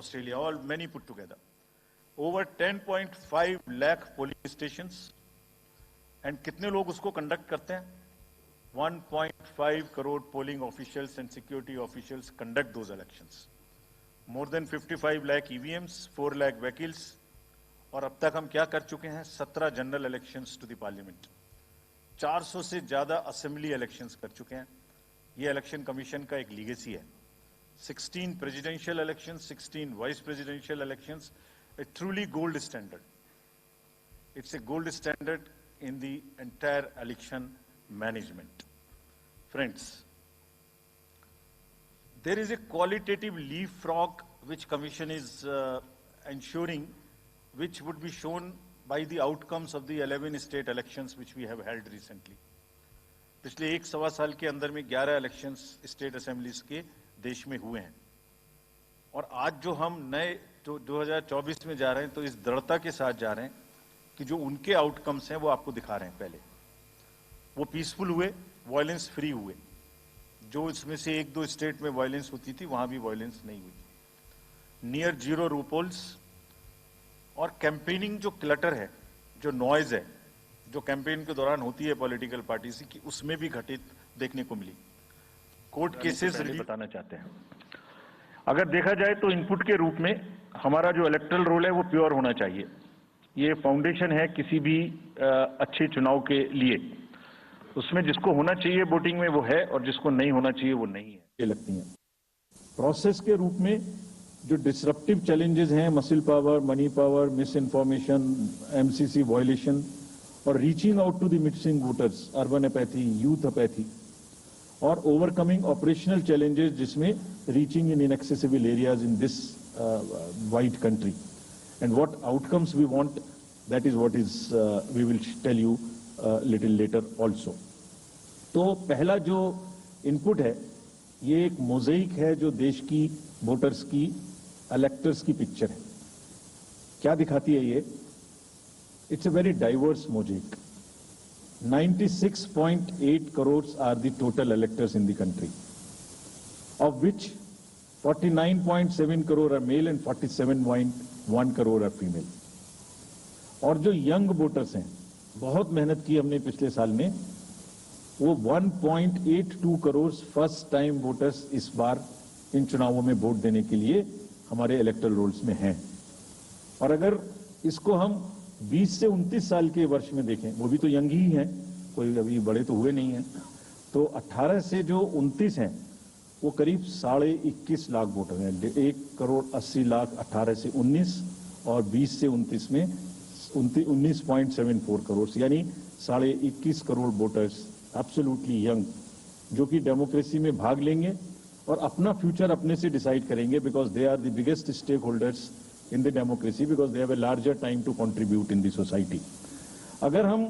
Australia, all many put together. Over 10.5 lakh polling stations. And कितने लोग उसको conduct करते हैं? 1.5 crore polling officials and security officials conduct those elections. More than 55 lakh EVMs, 4 lakh vehicles. और अब तक हम क्या कर चुके हैं? 17 general elections to the parliament, 400 से ज्यादा असेंबली इलेक्शंस कर चुके हैं. ये इलेक्शन कमीशन का एक लीगेसी है. 16 presidential elections, 16 vice presidential elections, a truly gold standard. It's a gold standard in the entire election management. Friends, there is a qualitative leapfrog which Commission is ensuring, which would be shown by the outcomes of the 11 state elections which we have held recently. पिछले 1-1.25 साल के अंदर में 11 elections state assemblies के देश में हुए हैं. और आज जो हम नए जो 2024 में जा रहे हैं, तो इस दृढ़ता के साथ जा रहे हैं कि जो उनके आउटकम्स हैं वो आपको दिखा रहे हैं. पहले वो पीसफुल हुए, वायलेंस फ्री हुए. जो इसमें से 1-2 स्टेट में वायलेंस होती थी, वहां भी वायलेंस नहीं हुई. Near zero repolls. और कैंपेनिंग जो क्लटर है, जो नॉइज है, जो कैंपेन के दौरान होती है पॉलिटिकल पार्टी से, कि उसमें भी घटित देखने को मिली. कोर्ट केसेस बताना चाहते हैं. अगर देखा जाए तो इनपुट के रूप में हमारा जो इलेक्टरल रोल है वो प्योर होना चाहिए. ये फाउंडेशन है किसी भी अच्छे चुनाव के लिए. उसमें जिसको होना चाहिए वोटिंग में वो है, और जिसको नहीं होना चाहिए वो नहीं है. ये लगती हैं. प्रोसेस के रूप में जो डिसरप्टिव चैलेंजेस हैं, muscle power, money power, misinformation, MCC violation और reaching out to the missing voters, urban apathy, youth apathy, और ओवरकमिंग ऑपरेशनल चैलेंजेस जिसमें reaching in inaccessible areas in this wide country, and what outcomes we want, that is what is we will tell you little later also. तो पहला जो input है, ये एक मोज़ेइक है जो देश की वोटर्स की, इलेक्टर्स की पिक्चर है. क्या दिखाती है ये? It's a very diverse mosaic. 96.8 crores are the total electors in the country, of which 49.7 crore are male and 47.1 crore are female. और जो यंग वोटर्स हैं, बहुत मेहनत की हमने पिछले साल में, वो 1.82 करोड़ फर्स्ट टाइम वोटर्स इस बार इन चुनावों में वोट देने के लिए हमारे इलेक्टरल रोल्स में हैं. और अगर इसको हम 20 से 29 साल के वर्ष में देखें, वो भी तो यंग ही हैं, कोई अभी बड़े तो हुए नहीं हैं, तो 18 से जो 29 हैं वो करीब 21.5 लाख वोटर हैं. 1.80 करोड़ 18 से 19, और 20 से 29 में 19.74 करोड़, यानी 21.5 करोड़ वोटर्स एब्सोल्युटली यंग, जो कि डेमोक्रेसी में भाग लेंगे और अपना फ्यूचर अपने से डिसाइड करेंगे, because they are the biggest stakeholders in the democracy, because they have a larger time to contribute in the society. अगर हम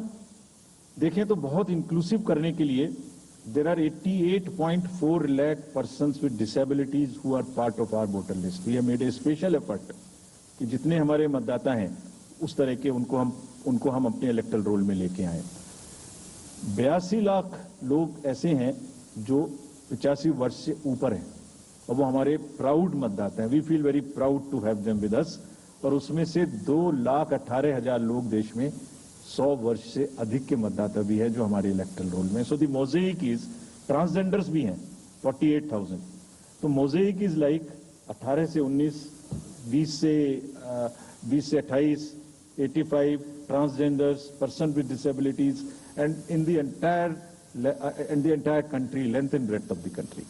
देखें तो बहुत इंक्लूसिव करने के लिए there are 88.4 lakh persons with disabilities who are part of our voter list. We have made a special effort कि जितने हमारे मतदाता हैं उस तरह के उनको हम अपने इलेक्टरल रोल में लेके आए. 82 लाख लोग ऐसे हैं जो 85 वर्ष से ऊपर हैं, और वो हमारे प्राउड मतदाता हैं. We feel very proud to have them with us. और उसमें से 2,18,000 लोग देश में 100 वर्ष से अधिक के मतदाता भी हैं जो हमारे इलेक्टरल रोल में. सो द मोज़ेइक इज, ट्रांसजेंडर्स भी हैं 48,000. तो मोज़ेइक इज लाइक 18 से 19, 20 से 28, 85 transgenders, person with disabilities, and in the entire country, length and breadth of the country.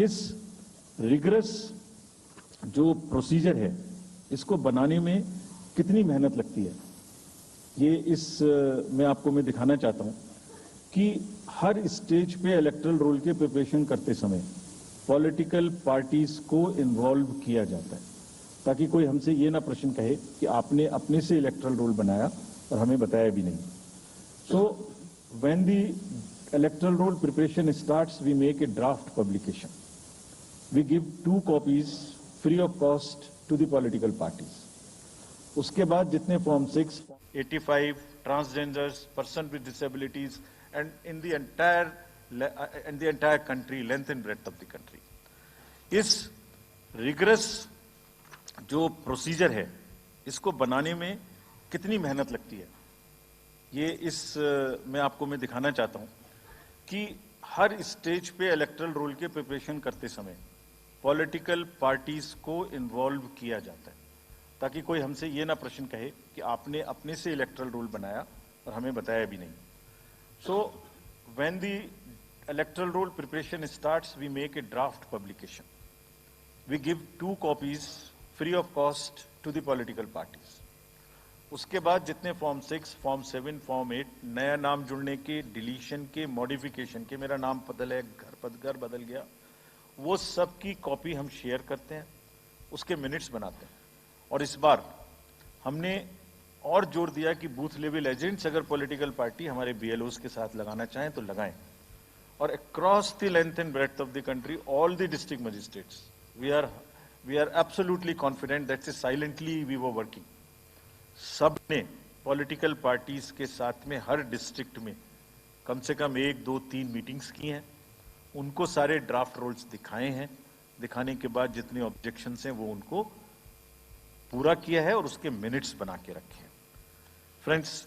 इस रिगरस जो प्रोसीजर है, इसको बनाने में कितनी मेहनत लगती है, ये मैं दिखाना चाहता हूं कि हर स्टेज पे इलेक्टरल रोल के प्रिपरेशन करते समय पॉलिटिकल पार्टीज को इन्वॉल्व किया जाता है, ताकि कोई हमसे ये ना प्रश्न कहे कि आपने अपने से इलेक्टरल रोल बनाया और हमें बताया भी नहीं. So when the electoral roll preparation starts, we make a draft publication. We give 2 copies free of cost to the political parties. उसके बाद जितने Form 6, 85 transgenders, person with disabilities, and in the entire country, length and breadth of the country. इस rigorous जो procedure है इसको बनाने में कितनी मेहनत लगती है, ये मैं आपको दिखाना चाहता हूं कि हर स्टेज पे इलेक्टोरल रोल के प्रिपरेशन करते समय पॉलिटिकल पार्टीज को इन्वॉल्व किया जाता है, ताकि कोई हमसे ये ना प्रश्न कहे कि आपने अपने से इलेक्टोरल रोल बनाया और हमें बताया भी नहीं। So when the electoral roll preparation starts, we make a draft publication, we give 2 copies free of cost to the political parties. उसके बाद जितने फॉर्म 6, फॉर्म 7, फॉर्म 8, नया नाम जुड़ने के, डिलीशन के, मॉडिफिकेशन के, मेरा नाम बदल है, घर बदल गया, वो सब की कॉपी हम शेयर करते हैं, उसके मिनट्स बनाते हैं। और इस बार हमने और जोर दिया कि बूथ लेवल एजेंट्स अगर पॉलिटिकल पार्टी हमारे बीएलओस के साथ लगाना चाहें तो लगाएं। और across the length and breadth of the country, all the district magistrates, we are absolutely confident that silently we were working. सब ने पॉलिटिकल पार्टीज के साथ में हर डिस्ट्रिक्ट में कम से कम 1, 2, 3 मीटिंग्स की हैं, उनको सारे ड्राफ्ट रोल्स दिखाए हैं, दिखाने के बाद जितने ऑब्जेक्शंस हैं वो उनको पूरा किया है और उसके मिनट्स बना के रखे हैं। Friends,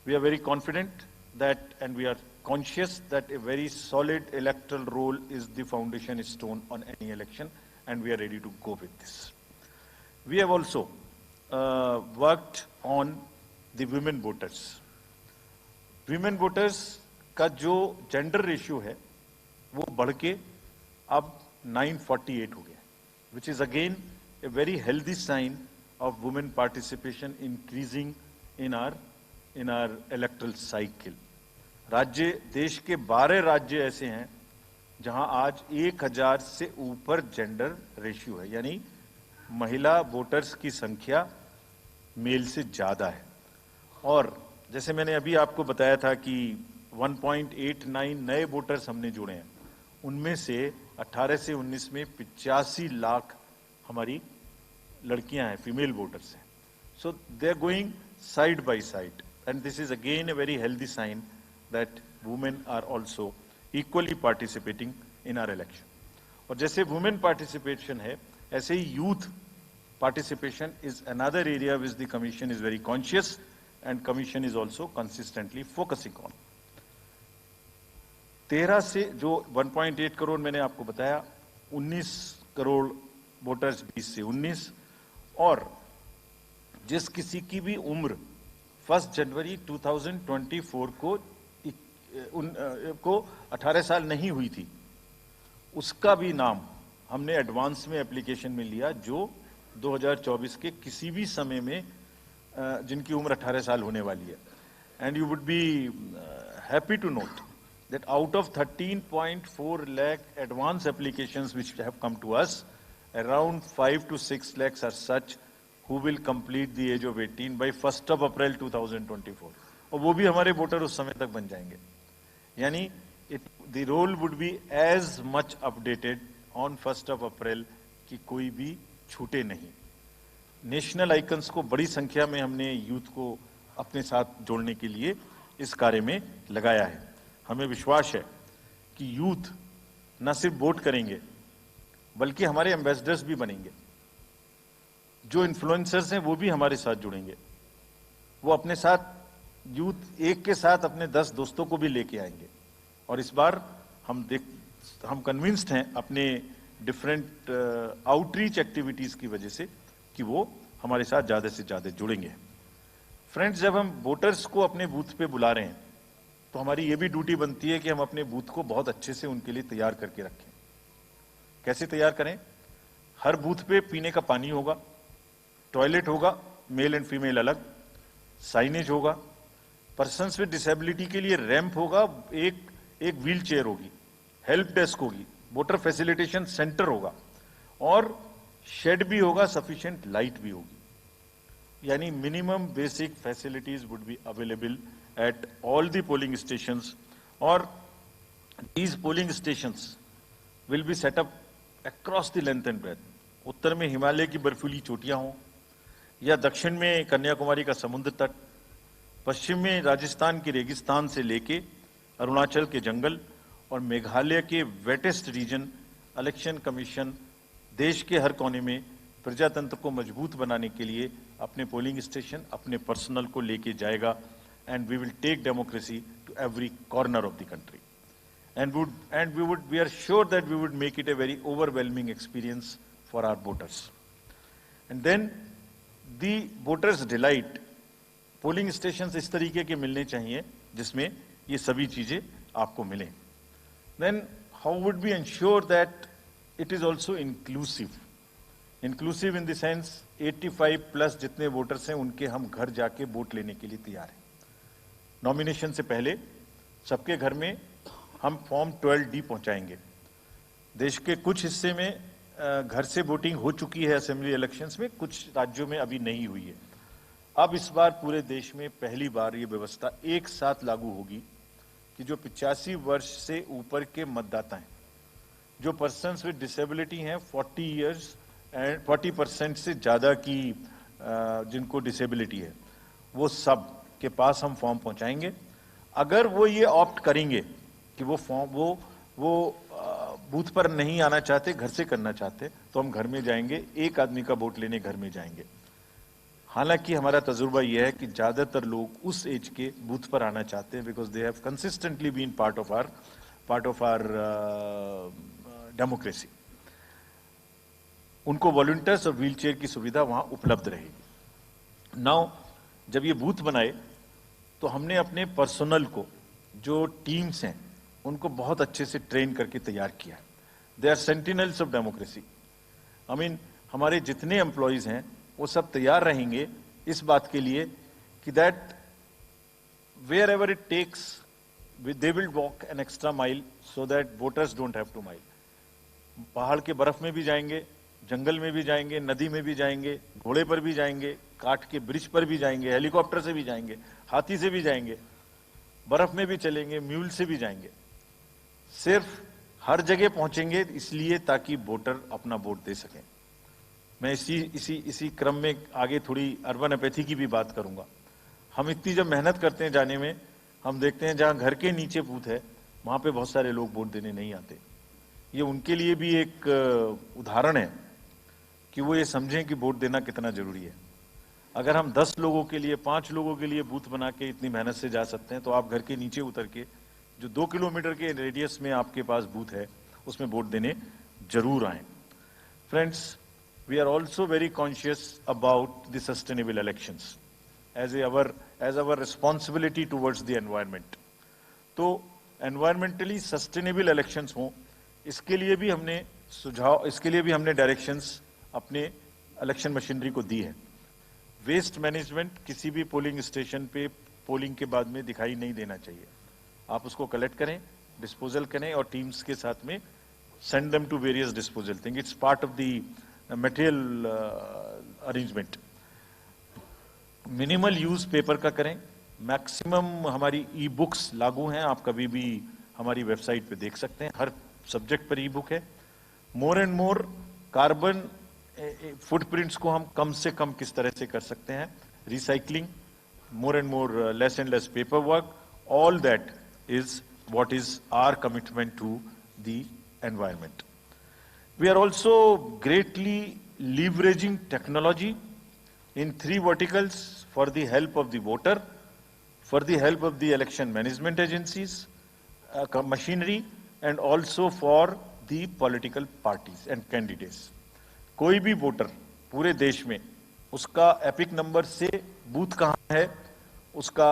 we are very confident that and we are conscious that a very solid electoral roll is the foundation stone on any election, and we are ready to go with this. We have also worked on the women voters. Women voters का जो gender ratio है वो बढ़ के अब 948 हो गया, which is again a very healthy sign of women participation increasing in our electoral cycle. राज्य, देश के 12 राज्य ऐसे हैं जहां आज 1000 से ऊपर जेंडर रेशियो है, यानी महिला वोटर्स की संख्या मेल से ज्यादा है। और जैसे मैंने अभी आपको बताया था कि 1.89 नए वोटर्स हमने जुड़े हैं, उनमें से 18 से 19 में 85 लाख हमारी लड़कियां हैं, फीमेल वोटर्स हैं। So they are going side by side, and this is again a very healthy sign that women are also equally participating in our election. और जैसे women participation है, ऐसे ही youth participation is another area which the commission is very conscious and commission is also consistently focusing on. 13 से जो 1.8 करोड़ मैंने आपको बताया, 19 crore voters 20 से 19, और जिस किसी की भी उम्र 1 जनवरी 2024 को 18 साल नहीं हुई थी, उसका भी नाम हमने एडवांस में एप्लीकेशन में लिया, जो 2024 के किसी भी समय में जिनकी उम्र 18 साल होने वाली है। And you would be happy to note that out of 13.4 lakh advance applications which have come to us, around 5 to 6 lakhs are such who will complete the age of 18 by 1 April 2024, और वो भी हमारे voter उस समय तक बन जाएंगे। यानी the roll would be as much updated on 1 April कि कोई भी छूटे नहीं। नेशनल आइकन्स को बड़ी संख्या में हमने यूथ को अपने साथ जोड़ने के लिए इस कार्य में लगाया है। हमें विश्वास है कि यूथ न सिर्फ वोट करेंगे बल्कि हमारे एम्बेसडर्स भी बनेंगे। जो इन्फ्लुएंसर्स हैं वो भी हमारे साथ जुड़ेंगे, वो अपने साथ यूथ एक के साथ अपने 10 दोस्तों को भी लेके आएंगे। और इस बार हम कन्विंस्ड हैं अपने डिफरेंट आउटरीच एक्टिविटीज की वजह से कि वो हमारे साथ ज्यादा से ज्यादा जुड़ेंगे। फ्रेंड्स, जब हम वोटर्स को अपने बूथ पे बुला रहे हैं तो हमारी ये भी ड्यूटी बनती है कि हम अपने बूथ को बहुत अच्छे से उनके लिए तैयार करके रखें। कैसे तैयार करें? हर बूथ पे पीने का पानी होगा, टॉयलेट होगा, मेल एंड फीमेल अलग, साइनेज होगा, पर्सन्स विद डिसेबिलिटी के लिए रैंप होगा, एक व्हील चेयर होगी, हेल्प डेस्क होगी, वोटर फैसिलिटेशन सेंटर होगा, और शेड भी होगा, सफिशिएंट लाइट भी होगी। यानी minimum basic facilities would be available at all the polling stations, और these polling stations will be set up across the length and breadth. उत्तर में हिमालय की बर्फीली चोटियां हों, या दक्षिण में कन्याकुमारी का समुद्र तट, पश्चिम में राजस्थान के रेगिस्तान से लेके अरुणाचल के जंगल और मेघालय के वेटेस्ट रीजन, इलेक्शन कमीशन देश के हर कोने में प्रजातंत्र को मजबूत बनाने के लिए अपने पोलिंग स्टेशन, अपने पर्सनल को लेके जाएगा, and we will take democracy to every corner of the country, we are sure that we would make it a very overwhelming experience for our voters. And then the voters delight, polling station इस तरीके के मिलने चाहिए जिसमें ये सभी चीजें आपको मिलें. Then how would we ensure that it is also inclusive? Inclusive in the sense 85 plus जितने वोटर्स हैं उनके हम घर जाके वोट लेने के लिए तैयार हैं. नॉमिनेशन से पहले सबके घर में हम फॉर्म 12D पहुंचाएंगे. देश के कुछ हिस्से में घर से वोटिंग हो चुकी है असेंबली इलेक्शंस में, कुछ राज्यों में अभी नहीं हुई है. अब इस बार पूरे देश में पहली बार ये व्यवस्था एक साथ लागू होगी कि जो 85 वर्ष से ऊपर के मतदाता हैं, जो पर्सन्स विद डिसेबिलिटी हैं, 40 इयर्स एंड 40% से ज़्यादा की जिनको डिसेबिलिटी है, वो सब के पास हम फॉर्म पहुंचाएंगे. अगर वो ये ऑप्ट करेंगे कि वो फॉर्म वो बूथ पर नहीं आना चाहते, घर से करना चाहते, तो हम घर में जाएंगे, एक आदमी का वोट लेने घर में जाएंगे. हालांकि हमारा तजुर्बा यह है कि ज़्यादातर लोग उस एज के बूथ पर आना चाहते हैं, because they have consistently been part of our democracy. उनको वॉलंटियर्स और व्हीलचेयर की सुविधा वहां उपलब्ध रहेगी. नाउ जब ये बूथ बनाए तो हमने अपने पर्सनल को, जो टीम्स हैं, उनको बहुत अच्छे से ट्रेन करके तैयार किया है. They are sentinels of democracy. I mean हमारे जितने एम्प्लॉयज हैं वो सब तैयार रहेंगे इस बात के लिए कि that wherever it takes they will walk an extra mile so that voters don't have to mile. पहाड़ के बर्फ में भी जाएंगे, जंगल में भी जाएंगे, नदी में भी जाएंगे, घोड़े पर भी जाएंगे, काठ के ब्रिज पर भी जाएंगे, हेलीकॉप्टर से भी जाएंगे, हाथी से भी जाएंगे, बर्फ में भी चलेंगे, म्यूल से भी जाएंगे. सिर्फ हर जगह पहुंचेंगे इसलिए ताकि वोटर अपना वोट दे सकें. मैं इसी क्रम में आगे थोड़ी अर्बन एपैथी की भी बात करूंगा. हम इतनी जब मेहनत करते हैं जाने में, हम देखते हैं जहां घर के नीचे बूथ है वहां पे बहुत सारे लोग वोट देने नहीं आते. ये उनके लिए भी एक उदाहरण है कि वो ये समझें कि वोट देना कितना जरूरी है. अगर हम 10 लोगों के लिए, 5 लोगों के लिए बूथ बना के इतनी मेहनत से जा सकते हैं, तो आप घर के नीचे उतर के जो 2 किलोमीटर के रेडियस में आपके पास बूथ है उसमें वोट देने जरूर आए. Friends, we are also very conscious about the sustainable elections as our responsibility towards the environment. तो environmentally sustainable elections हों, इसके लिए भी हमने डायरेक्शंस अपने इलेक्शन मशीनरी को दी है. वेस्ट मैनेजमेंट किसी भी पोलिंग स्टेशन पे पोलिंग के बाद में दिखाई नहीं देना चाहिए. आप उसको कलेक्ट करें, डिस्पोजल करें और टीम्स के साथ में send them to various disposal thing. It's part of the material arrangement. Minimal use paper का करें. मैक्सिमम हमारी ई बुक्स लागू हैं, आप कभी भी हमारी वेबसाइट पे देख सकते हैं, हर सब्जेक्ट पर ई बुक है. मोर एंड मोर कार्बन फुटप्रिंट्स को हम कम से कम किस तरह से कर सकते हैं. Recycling, more and more less and less paper work, all that is what is our commitment to the environment. We are also greatly leveraging technology in 3 verticals for the help of the voter, for the help of the election management agencies, machinery, and also for the political parties and candidates. कोई भी voter पूरे देश में उसका epic number से booth कहाँ है, उसका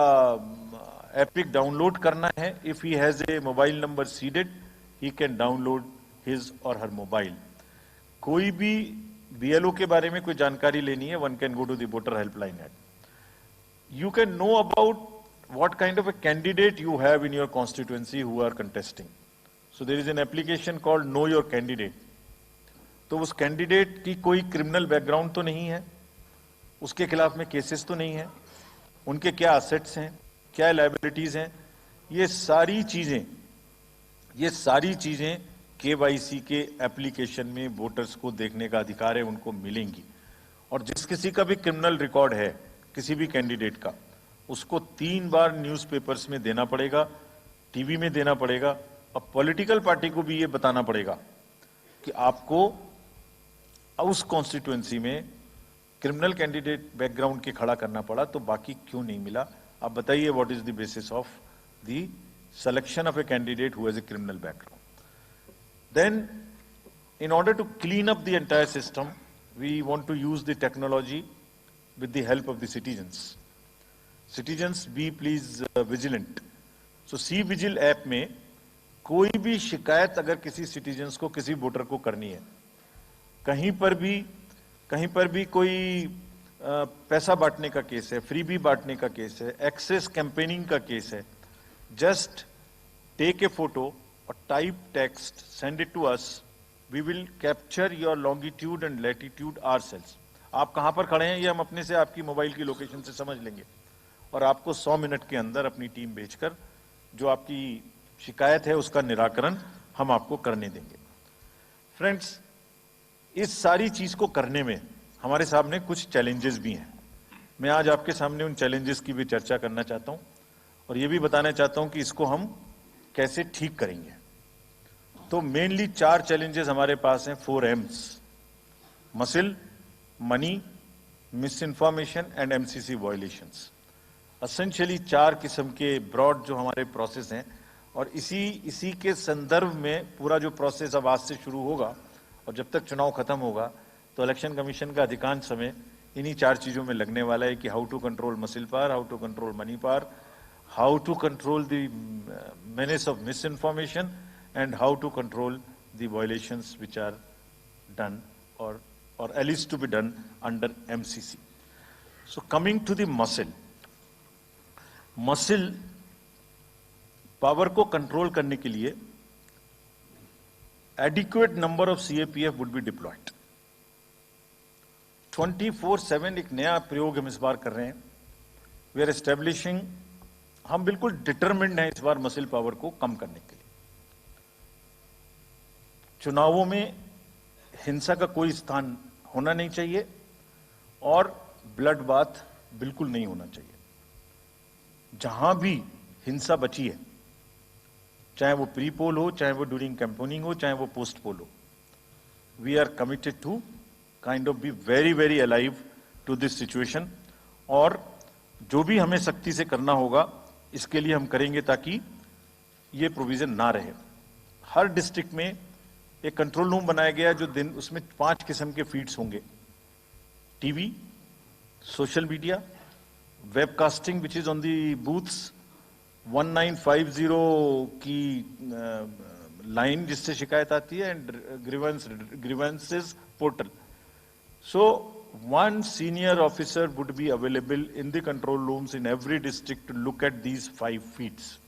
एपिक डाउनलोड करना है. If he has a mobile number seeded, he can download his or her mobile. कोई भी BLO के बारे में कोई जानकारी लेनी है, one can go to the voter helpline app. You can know about what kind of a candidate you have in your constituency who are contesting. So there is an application called Know Your Candidate. तो उस candidate की कोई criminal background तो नहीं है, उसके खिलाफ में केसेस तो नहीं है, उनके क्या असेट्स हैं, क्या लायबिलिटीज हैं, ये सारी चीजें KYC के एप्लीकेशन में वोटर्स को देखने का अधिकार है, उनको मिलेंगी. और जिस किसी का भी क्रिमिनल रिकॉर्ड है किसी भी कैंडिडेट का, उसको 3 बार न्यूज़पेपर्स में देना पड़ेगा, टीवी में देना पड़ेगा, और पॉलिटिकल पार्टी को भी ये बताना पड़ेगा कि आपको उस कॉन्स्टिट्यूएंसी में क्रिमिनल कैंडिडेट बैकग्राउंड के खड़ा करना पड़ा, तो बाकी क्यों नहीं मिला? आप बताइए, what is the basis of the selection of a candidate who has a criminal background? Then, in order to clean up the entire system, we want to use the technology with the help of the citizens. Citizens, be please vigilant. So, C-Vigil app में कोई भी शिकायत अगर किसी citizens को, किसी voter को करनी है, कहीं पर भी कोई पैसा बांटने का केस है, फ्रीबी बांटने का केस है, एक्सेस कैंपेनिंग का केस है, just take a photo or type text, send it to us. We will capture your longitude and latitude ourselves. आप कहां पर खड़े हैं ये हम अपने से आपकी मोबाइल की लोकेशन से समझ लेंगे और आपको 100 मिनट के अंदर अपनी टीम भेजकर जो आपकी शिकायत है उसका निराकरण हम आपको करने देंगे। फ्रेंड्स, इस सारी चीज को करने में हमारे सामने कुछ चैलेंजेस भी हैं। मैं आज आपके सामने उन चैलेंजेस की भी चर्चा करना चाहता हूं और ये भी बताना चाहता हूं कि इसको हम कैसे ठीक करेंगे। तो मेनली 4 चैलेंजेस हमारे पास हैं, 4 M's: muscle, money, miss information and MCC violations. Essentially 4 किस्म के ब्रॉड जो हमारे प्रोसेस हैं और इसी के संदर्भ में पूरा जो प्रोसेस अब आज से शुरू होगा और जब तक चुनाव खत्म होगा तो इलेक्शन कमीशन का अधिकांश समय इन्हीं 4 चीजों में लगने वाला है कि how to control muscle power, how to control money power, how to control the menace of misinformation, and how to control the violations which are done or at least to be done under MCC. So coming to the muscle power को control करने के लिए adequate number of CAPF would be deployed. 24/7 एक नया प्रयोग हम इस बार कर रहे हैं। We are establishing, हम बिल्कुल डिटरमिन्ड हैं इस बार मसिल पावर को कम करने के लिए। चुनावों में हिंसा का कोई स्थान होना नहीं चाहिए और ब्लड बाथ बिल्कुल नहीं होना चाहिए। जहां भी हिंसा बची है, चाहे वो प्री पोल हो, चाहे वो ड्यूरिंग कैंपेनिंग हो, चाहे वो पोस्ट पोल हो, we are committed to kind of be very very alive to this situation और जो भी हमें सख्ती से करना होगा इसके लिए हम करेंगे ताकि ये प्रोविजन ना रहे। हर डिस्ट्रिक्ट में एक कंट्रोल रूम बनाया गया जो दिन उसमें 5 किस्म के फीड्स होंगे: TV, social media, webcasting which is on the booths, 1950 की लाइन जिससे शिकायत आती है, and grievances portal. So one senior officer would be available in the control rooms in every district to look at these 5 feeds.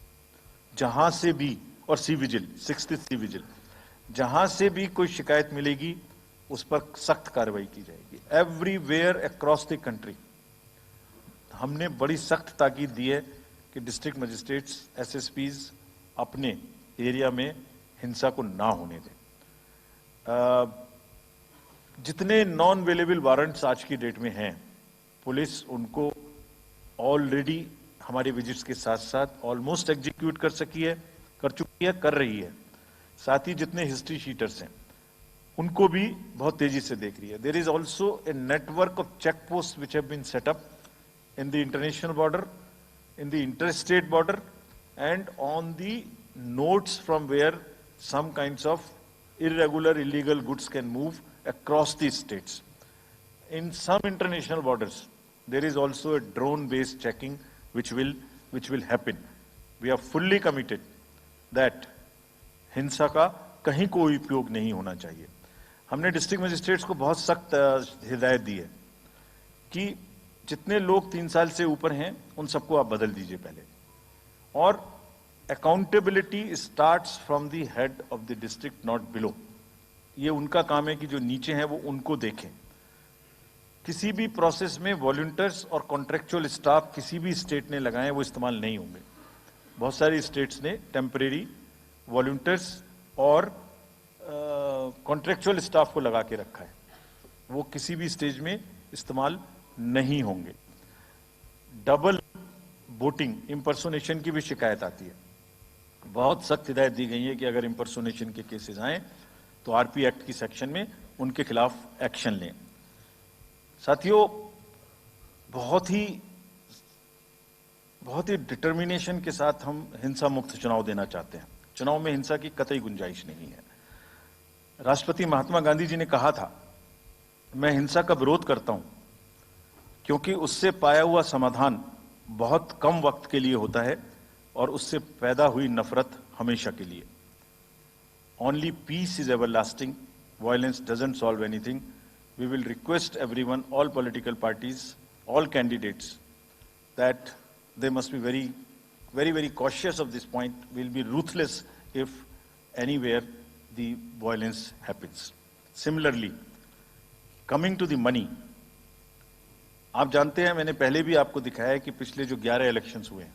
जहां से भी, और C-Vigil, 6th C-Vigil, जहां से भी कोई शिकायत मिलेगी उस पर सख्त कार्रवाई की जाएगी। एवरीवेयर अक्रॉस द कंट्री हमने बड़ी सख्त ताकीद दी है कि डिस्ट्रिक्ट मजिस्ट्रेट्स, SSPs अपने एरिया में हिंसा को ना होने दें। जितने नॉन अवेलेबल वारंट्स आज की डेट में हैं, पुलिस उनको ऑलरेडी हमारे विजिट्स के साथ साथ ऑलमोस्ट एग्जीक्यूट कर चुकी है, कर रही है। साथ ही जितने हिस्ट्री शीटर्स हैं उनको भी बहुत तेजी से देख रही है। There is also a network of check post which have been set up in the international border, in the inter state border and on the nodes from where some kinds of irregular, illegal goods can move across the states. In some international borders, there is also a drone-based checking which will happen. We are fully committed that हिंसा का कहीं कोई उपयोग नहीं होना चाहिए। हमने district magistrates को बहुत सख्त हिदायत दी है कि जितने लोग 3 साल से ऊपर हैं उन सबको आप बदल दीजिए पहले, और accountability starts from the head of the district, not below. ये उनका काम है कि जो नीचे हैं वो उनको देखें। किसी भी प्रोसेस में वॉलंटियर्स और कॉन्ट्रेक्चुअल स्टाफ किसी भी स्टेट ने लगाए वो इस्तेमाल नहीं होंगे। बहुत सारी स्टेट्स ने टेम्परेरी वॉलंटियर्स और कॉन्ट्रेक्चुअल स्टाफ को लगा के रखा है, वो किसी भी स्टेज में इस्तेमाल नहीं होंगे। डबल वोटिंग, इंपर्सोनेशन की भी शिकायत आती है। बहुत सख्त हिदायत दी गई है कि अगर इंपर्सोनेशन के केसेस आए तो आरपी एक्ट की सेक्शन में उनके खिलाफ एक्शन लें। साथियों, बहुत ही डिटर्मिनेशन के साथ हम हिंसा मुक्त चुनाव देना चाहते हैं। चुनाव में हिंसा की कतई गुंजाइश नहीं है। राष्ट्रपति महात्मा गांधी जी ने कहा था, मैं हिंसा का विरोध करता हूं क्योंकि उससे पाया हुआ समाधान बहुत कम वक्त के लिए होता है और उससे पैदा हुई नफरत हमेशा के लिए। Only peace is everlasting. Violence doesn't solve anything. We will request everyone, all political parties, all candidates, that they must be very, very, very cautious of this point. We'll be ruthless if anywhere the violence happens. Similarly, coming to the money, आप जानते हैं, मैंने पहले भी आपको दिखाया है कि पिछले जो 11 इलेक्शंस हुए हैं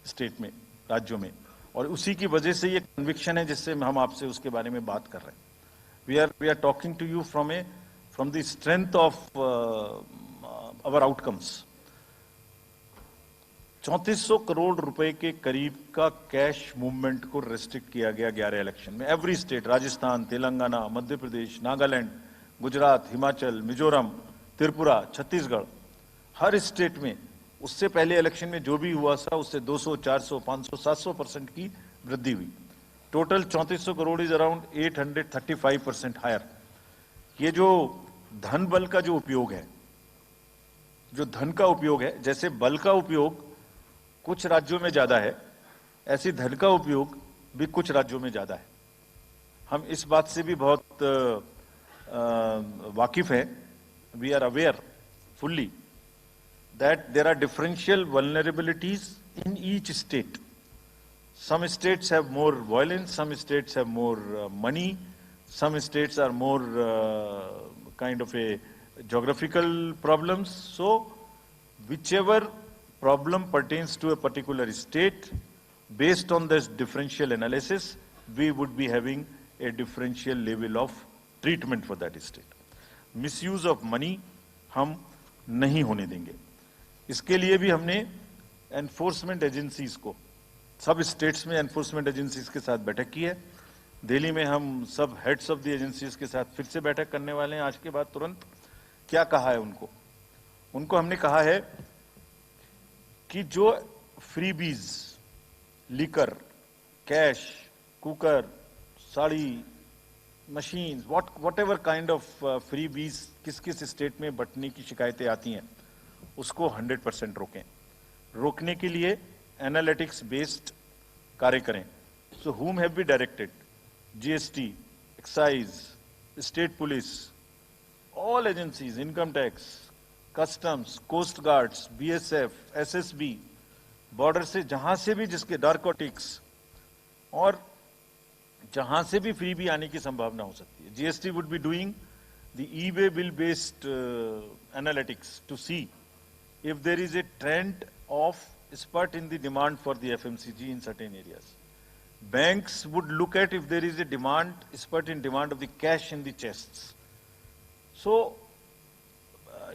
स्टेट में, राज्यों में, और उसी की वजह से ये कन्विक्शन है जिससे हम आपसे उसके बारे में बात कर रहे हैं। We are talking to you from the strength of our outcomes. 3400 crore रुपए के करीब का कैश मूवमेंट को रेस्ट्रिक्ट किया गया 11 इलेक्शन में। एवरी स्टेट, राजस्थान, तेलंगाना, मध्य प्रदेश, नागालैंड, गुजरात, हिमाचल, मिजोरम, त्रिपुरा, छत्तीसगढ़, हर स्टेट में उससे पहले इलेक्शन में जो भी हुआ था उससे 200, 400, 500, 700% की वृद्धि हुई। Total 3400 crore is around 835% higher. ये जो धन बल का जो उपयोग है, जो धन का उपयोग है, जैसे बल का उपयोग कुछ राज्यों में ज्यादा है, ऐसी धन का उपयोग भी कुछ राज्यों में ज्यादा है। हम इस बात से भी बहुत वाकिफ हैं। We are aware fully that there are differential vulnerabilities in each state. Some states have more violence, some states have more money, some states are more kind of a geographical problems. So whichever problem pertains to a particular state, based on this differential analysis, we would be having a differential level of treatment for that state. Misuse of money हम नहीं होने देंगे। इसके लिए भी हमने enforcement agencies को, सब स्टेट्स में एनफोर्समेंट एजेंसीज के साथ बैठक की है। दिल्ली में हम सब हेड्स ऑफ द एजेंसीज के साथ फिर से बैठक करने वाले हैं आज के बाद तुरंत। क्या कहा है उनको हमने कहा है कि जो freebies, liquor, cash, cooker, sari, machine, what ever kind of freebies किस किस स्टेट में बंटने की शिकायतें आती हैं, उसको 100% रोकें। रोकने के लिए एनालिटिक्स बेस्ड कार्य करें। सो whom have we directed? GST, excise, state police, all agencies, income tax, customs, coast guards, BSF, SSB, border से जहां से भी जिसके नारकोटिक्स और जहां से भी फ्री भी आने की संभावना हो सकती है। GST would be doing the e-way bill based analytics to see if there is a trend of spurt in the demand for the FMCG in certain areas. Banks would look at if there is a spurt in demand of the cash in the chests. So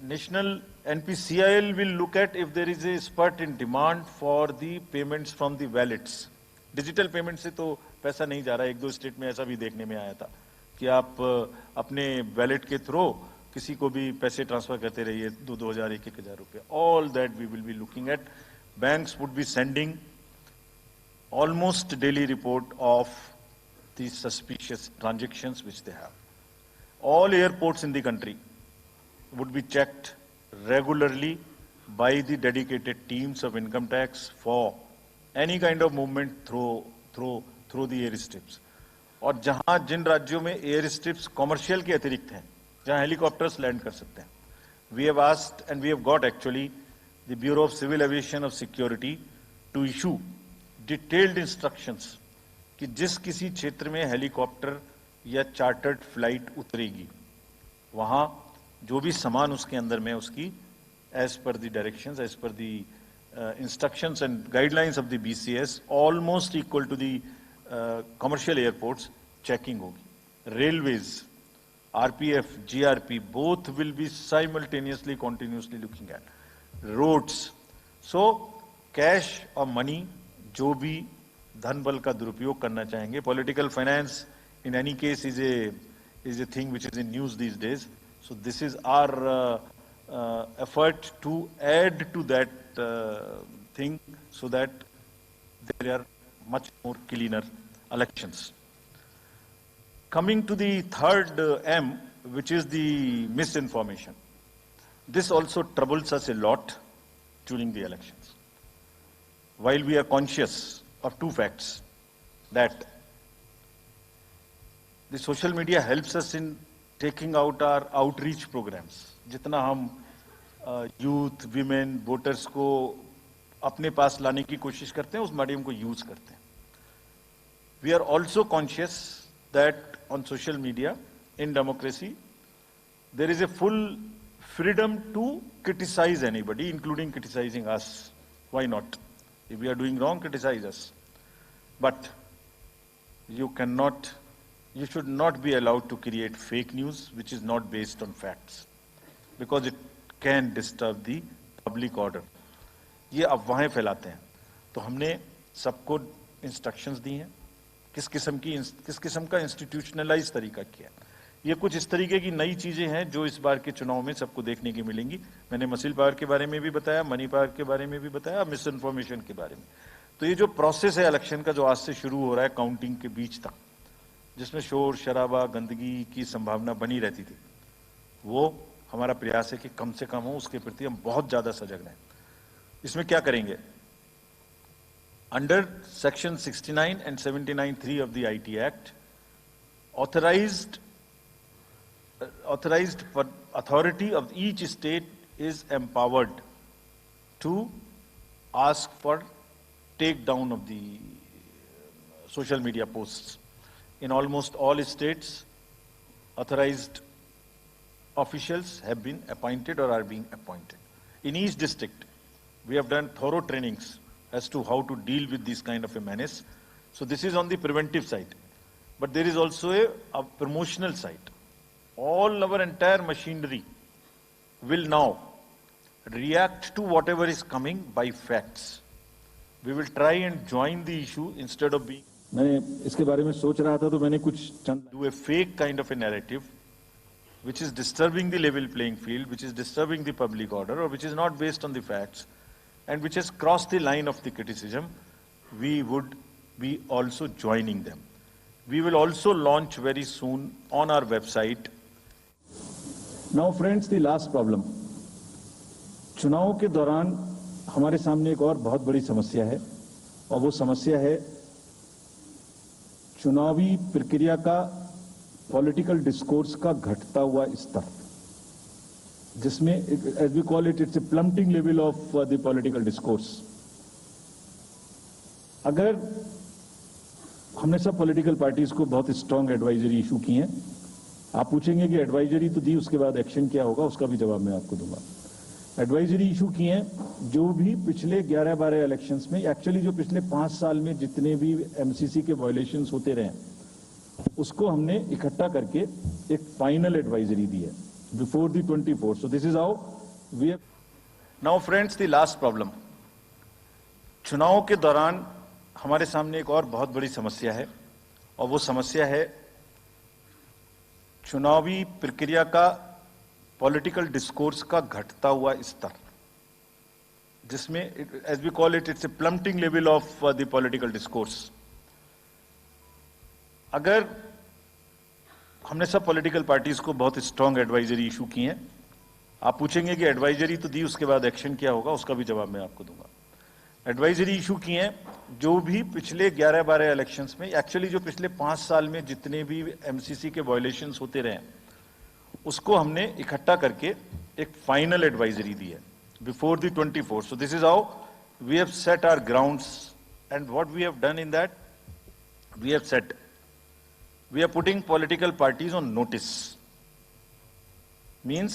national NPCIL will look at if there is a spurt in demand for the payments from the wallets. Digital payment से तो पैसा नहीं जा रहा है। 1-2 state में ऐसा भी देखने में आया था कि आप अपने वैलेट के थ्रू किसी को भी पैसे ट्रांसफर करते रहिए, 2,000, 1,000 रुपये। All that we will be looking at. Banks would be sending almost daily report of the suspicious transactions which they have. All airports in the country would be checked regularly by the dedicated teams of income tax for any kind of movement through the airstrips. और जहां जिन राज्यों में air strips commercial के अतिरिक्त हैं, जहां helicopters land कर सकते हैं, we have asked and we have got actually the bureau of civil aviation of security to issue detailed instructions कि जिस किसी क्षेत्र में हेलीकॉप्टर या चार्टर्ड फ्लाइट उतरेगी, वहां जो भी सामान उसके अंदर में उसकी as per the directions, as per the instructions and guidelines of the BCS, almost equal to the commercial airports checking होगी। Railways, RPF, GRP, both will be simultaneously, continuously looking at roads. So cash और money जो भी धन बल का दुरुपयोग करना चाहेंगे, political finance in any case is a thing which is in news these days. So this is our effort to add to that thing so that there are much more cleaner elections. Coming to the third M, which is the misinformation. This also troubles us a lot during the elections. While we are conscious of two facts, that the social media helps us in taking out our outreach programs. जितना हम youth, women, voters को अपने पास लाने की कोशिश करते हैं, उस मीडियम को यूज करते हैं. We are also conscious that on social media, in democracy, there is a full freedom to criticize anybody, including criticizing us. Why not? If we are doing wrong, criticize us. But you should not be allowed to create fake news which is not based on facts, because it can disturb the public order. ये अफवाहें फैलाते हैं. तो हमने सबको instructions दी हैं किस किस्म का इंस्टीट्यूशनलाइज तरीका किया. ये कुछ इस तरीके की नई चीजें हैं जो इस बार के चुनाव में सबको देखने की मिलेंगी. मैंने मसल पावर के बारे में भी बताया, मनी पावर के बारे में भी बताया, मिस इन्फॉर्मेशन के बारे में. तो ये जो प्रोसेस है इलेक्शन का, जो आज से शुरू हो रहा है काउंटिंग के बीच तक, जिसमें शोर शराबा गंदगी की संभावना बनी रहती थी, वो हमारा प्रयास है कि कम से कम हो. उसके प्रति हम बहुत ज्यादा सजग रहें. इसमें क्या करेंगे? Under section 69 and 79(3) of the IT Act, authorized authority of each state is empowered to ask for take down of the social media posts. In almost all states, authorized officials have been appointed or are being appointed. In each district, we have done thorough trainings as to how to deal with this kind of a menace. So this is on the preventive side. But there is also a promotional side. All our entire machinery will now react to whatever is coming by facts. We will try and join the issue instead of being मैंने इसके बारे में सोच रहा था तो मैंने कुछ do a fake kind of a narrative which is disturbing the level playing field, which is disturbing the public order, or which is not based on the facts, and which has crossed the line of the criticism. We would be also joining them. We will also launch very soon on our website. Now friends, the last problem. चुनाव के दौरान हमारे सामने एक और बहुत बड़ी समस्या है, और वो समस्या है चुनावी प्रक्रिया का पॉलिटिकल डिस्कोर्स का घटता हुआ स्तर, जिसमें as we call it, it's a plummeting level of the political discourse. अगर हमने सब पॉलिटिकल पार्टीज को बहुत स्ट्रांग एडवाइजरी इशू की हैं, आप पूछेंगे कि एडवाइजरी तो दी, उसके बाद एक्शन क्या होगा, उसका भी जवाब मैं आपको दूंगा. एडवाइजरी इशू की हैं जो भी पिछले 11-12 इलेक्शंस में, एक्चुअली जो पिछले 5 साल में जितने भी एमसीसी के वायलेशंस होते रहे, उसको हमने इकट्ठा करके एक फाइनल एडवाइजरी दी है before the 24. So this is how we have. Now friends, the last problem. चुनाव के दौरान हमारे सामने एक और बहुत बड़ी समस्या है, और वो समस्या है चुनावी प्रक्रिया का पॉलिटिकल डिस्कोर्स का घटता हुआ स्तर, जिसमें as we call it, it's a plummeting level of the political discourse. अगर हमने सब पॉलिटिकल पार्टीज को बहुत स्ट्रांग एडवाइजरी इशू की हैं, आप पूछेंगे कि एडवाइजरी तो दी, उसके बाद एक्शन क्या होगा, उसका भी जवाब मैं आपको दूंगा. एडवाइजरी इशू की हैं जो भी पिछले 11-12 इलेक्शंस में, एक्चुअली जो पिछले 5 साल में जितने भी एमसीसी के वायलेशंस होते रहे, उसको हमने इकट्ठा करके एक फाइनल एडवाइजरी दी है before the 24. So this is how we have set our grounds, and what we have done in that, we have set, we are putting political parties on notice. Means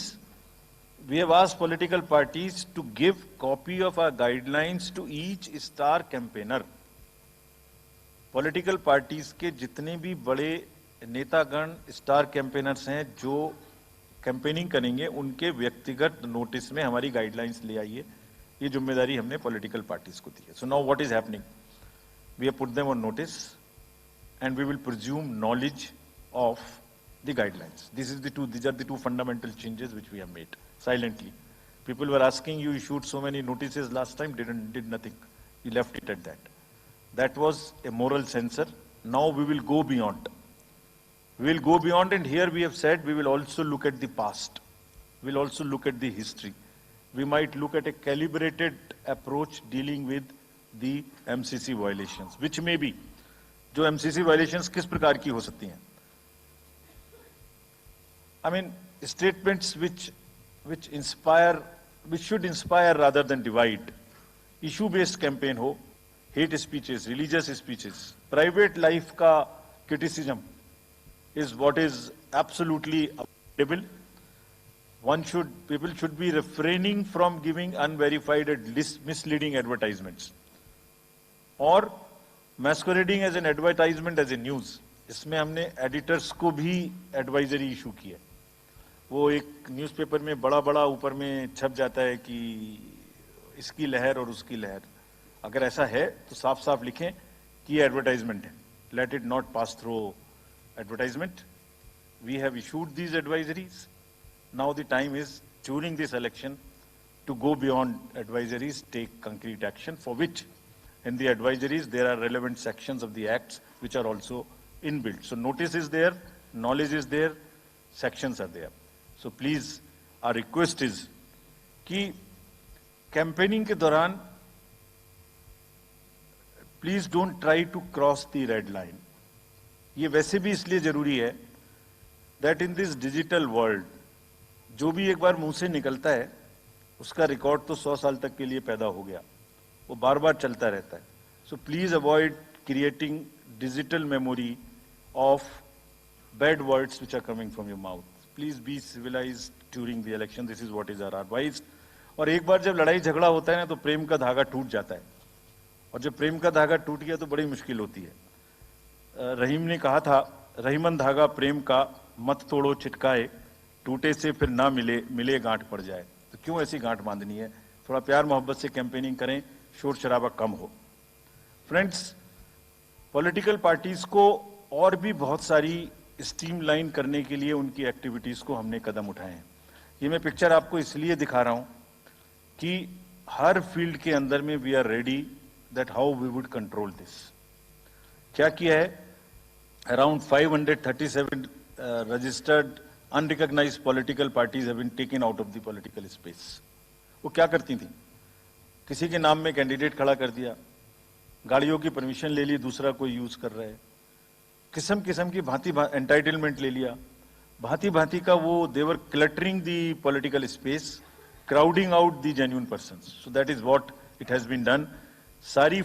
we have asked political parties to give copy of our guidelines to each star campaigner. Political parties के जितने भी बड़े नेतागण star campaigners हैं जो campaigning करेंगे, उनके व्यक्तिगत नोटिस में हमारी गाइडलाइंस ले आइए. ये जिम्मेदारी हमने पॉलिटिकल पार्टीज को दी है. So now what is happening, we have put them on notice, and we will presume knowledge of the guidelines. These are the two fundamental changes which we have made silently. People were asking, you issued so many notices last time, did nothing. You left it at that. That was a moral censor. Now we will go beyond. We will go beyond, and here we have said we will also look at the past. We will also look at the history. We might look at a calibrated approach dealing with the MCC violations, which may be, जो MCC violations किस प्रकार की हो सकती हैं? I mean, statements which should inspire rather than divide. Issue-based campaign हो, hate speeches, religious speeches, private life का criticism is what is absolutely avoidable. People should be refraining from giving unverified and misleading advertisements or masquerading as an advertisement as a news. इसमें हमने editors को भी advisory issue की है. वो एक newspaper में बड़ा ऊपर में छप जाता है कि इसकी लहर और उसकी लहर. अगर ऐसा है तो साफ साफ लिखें कि ये एडवर्टाइजमेंट है. Let it not pass through advertisement. We have issued these advisories. Now the time is, during this election, to go beyond advisories, take concrete action, for which in the advisories there are relevant sections of the acts which are also inbuilt. So notice is there, knowledge is there, sections are there. So please, our request is कि campaigning के दौरान please don't try to cross the red line. ये वैसे भी इसलिए जरूरी है that in this digital world, जो भी एक बार मुंह से निकलता है उसका रिकॉर्ड तो 100 साल तक के लिए पैदा हो गया, वो बार बार चलता रहता है. So please avoid creating digital memory of bad words which are coming from your mouth. Please be civilised during the election. This is what is our advice. और एक बार जब लड़ाई झगड़ा होता है ना तो प्रेम का धागा टूट जाता है, और जब प्रेम का धागा टूट गया तो बड़ी मुश्किल होती है. रहीम ने कहा था, रहीमन धागा प्रेम का मत तोड़ो चिटकाए, टूटे से फिर ना मिले गांठ पड़ जाए. तो क्यों ऐसी गांठ बांधनी है? थोड़ा प्यार मोहब्बत से कैंपेनिंग करें, शोर शराबा कम हो. फ्रेंड्स, पॉलिटिकल पार्टीज को और भी बहुत सारी स्ट्रीमलाइन करने के लिए उनकी एक्टिविटीज को हमने कदम उठाए हैं. ये मैं पिक्चर आपको इसलिए दिखा रहा हूं कि हर फील्ड के अंदर में we are ready that how we would control this. क्या किया है? Around 537 registered unrecognised political parties have been taken out of the political space. वो क्या करती थी? किसी के नाम में कैंडिडेट खड़ा कर दिया, गाड़ियों की परमिशन ले ली, दूसरा कोई यूज कर रहा है, किस्म किस्म की भांति एंटाइटलमेंट ले लिया, भांति भांति का वो they were cluttering the political space, crowding out the genuine persons. So that is what it has been done. सारी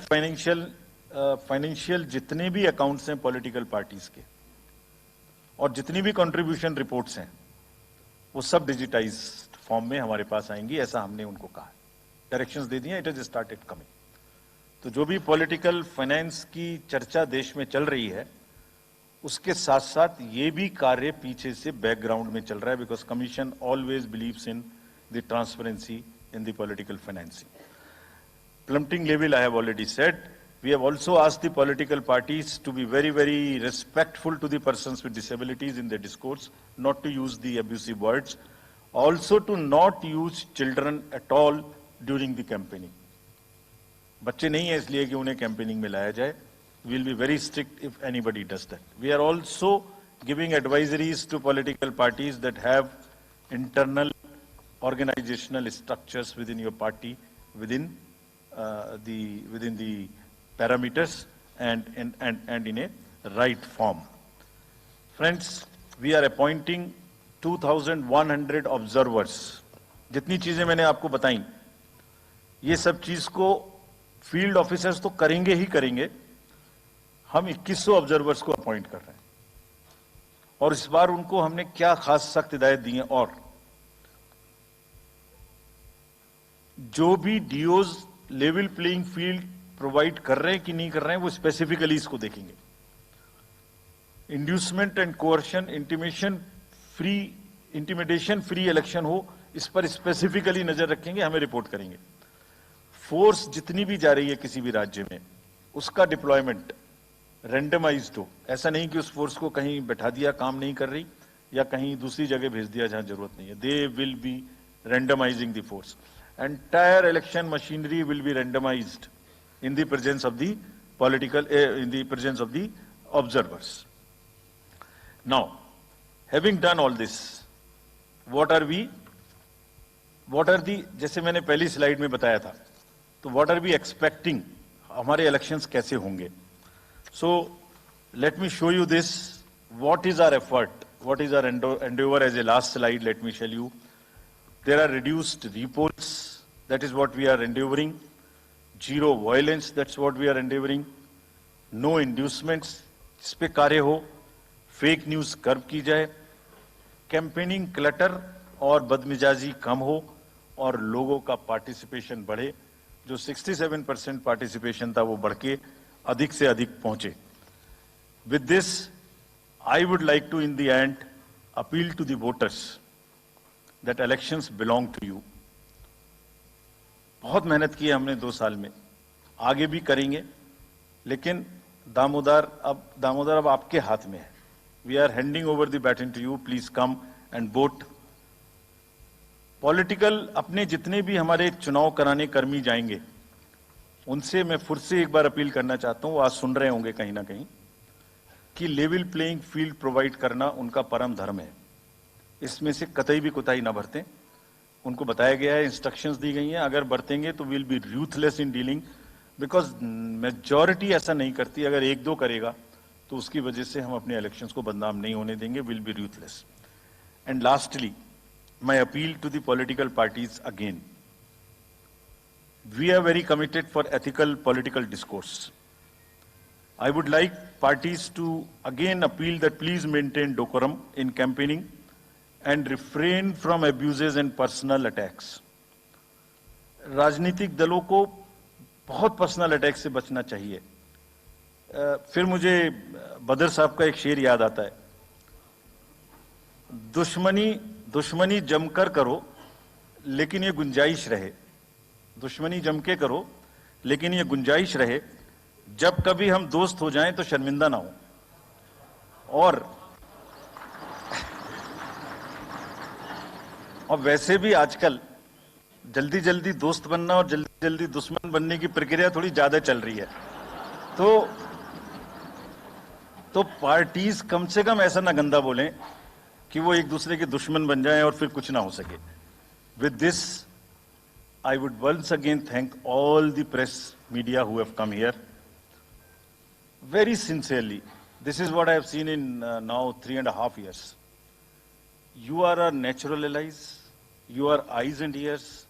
फाइनेंशियल जितने भी अकाउंट्स हैं पॉलिटिकल पार्टीज के और जितनी भी कंट्रीब्यूशन रिपोर्ट्स हैं वो सब डिजिटाइज्ड फॉर्म में हमारे पास आएंगी, ऐसा हमने उनको कहा. डायरेक्शंस दे दिए, इट हैज स्टार्टेड कमिंग. तो जो भी पॉलिटिकल फाइनेंस की चर्चा देश में चल रही है उसके साथ साथ ये भी कार्य पीछे से बैकग्राउंड में चल रहा है, because commission always believes in the transparency in the political financing. Plummeting level, I have already said. We have also asked the political parties to be very, very respectful to the persons with disabilities in their discourse, not to use the abusive words, also to not use children at all during the campaigning. बच्चे नहीं है इसलिए कि उन्हें campaigning में लाया जाए. We will be very strict if anybody does that. We are also giving advisories to political parties that have internal organizational structures within your party, within the parameters and in a right form. Friends, we are appointing 2,100 observers. जितनी चीजें मैंने आपको बताई, ये सब चीज को field officers तो करेंगे ही करेंगे. हम 2100 ऑब्जर्वर्स को अपॉइंट कर रहे हैं और इस बार उनको हमने क्या खास सख्त हिदायत दी है, और जो भी डीओज लेवल प्लेइंग फील्ड प्रोवाइड कर रहे हैं कि नहीं कर रहे हैं वो स्पेसिफिकली इसको देखेंगे. Inducement and coercion, intimidation free election हो, इस पर स्पेसिफिकली नजर रखेंगे, हमें रिपोर्ट करेंगे. फोर्स जितनी भी जा रही है किसी भी राज्य में उसका डिप्लॉयमेंट रैंडमाइज्ड हो. ऐसा नहीं कि उस फोर्स को कहीं बैठा दिया, काम नहीं कर रही, या कहीं दूसरी जगह भेज दिया जहां जरूरत नहीं है. They will be randomizing the force. Entire election machinery will be randomized in the presence of the observers. Now, having done all this, what are the, जैसे मैंने पहली स्लाइड में बताया था, तो what are we expecting, हमारे elections कैसे होंगे? So, let me show you this, what is our effort, what is our endeavor as a last slide, let me tell you. There are reduced repolls, that is what we are endeavoring. Zero violence, that's what we are endeavoring. No inducements, इस पे कार्य हो. Fake news कर्ब की जाए. Campaigning clutter और बदमिजाजी कम हो और लोगों का पार्टिसिपेशन बढ़े. जो 67% पार्टिसिपेशन था वो बढ़ के अधिक से अधिक पहुंचे. With this, I would like to, in the end, appeal to the voters that elections belong to you. बहुत मेहनत की है हमने 2 साल में, आगे भी करेंगे, लेकिन दामोदर अब आपके हाथ में है. We are handing over the baton to you. Please come and vote. Political अपने जितने भी हमारे चुनाव कराने कर्मी जाएंगे, उनसे मैं फिर से एक बार अपील करना चाहता हूं, आज सुन रहे होंगे कहीं ना कहीं, कि लेवल प्लेइंग फील्ड प्रोवाइड करना उनका परम धर्म है. इसमें से कतई भी कोताही ना बरतें. उनको बताया गया है, इंस्ट्रक्शंस दी गई हैं, अगर बरतेंगे तो will be ruthless in dealing, because majority ऐसा नहीं करती. अगर 1-2 करेगा तो उसकी वजह से हम अपने इलेक्शंस को बदनाम नहीं होने देंगे. Will be ruthless. And lastly, my appeal to the political parties again. We are very committed for ethical political discourse. I would like parties to again appeal that please maintain decorum in campaigning and refrain from abuses and personal attacks. राजनीतिक दलों को बहुत personal attack से बचना चाहिए. फिर मुझे बदर साहब का एक शेर याद आता है, दुश्मनी जमकर करो लेकिन ये गुंजाइश रहे. दुश्मनी जम के करो लेकिन ये गुंजाइश रहे, जब कभी हम दोस्त हो जाएं तो शर्मिंदा ना हो. और वैसे भी आजकल जल्दी जल्दी दोस्त बनना और जल्दी जल्दी दुश्मन बनने की प्रक्रिया थोड़ी ज्यादा चल रही है. तो पार्टीज कम से कम ऐसा ना गंदा बोलें कि वो एक दूसरे के दुश्मन बन जाएं और फिर कुछ ना हो सके. With this I would once again thank all the press media who have come here. Very sincerely, this is what I have seen in now 3.5 years. You are our natural allies, you are eyes and ears.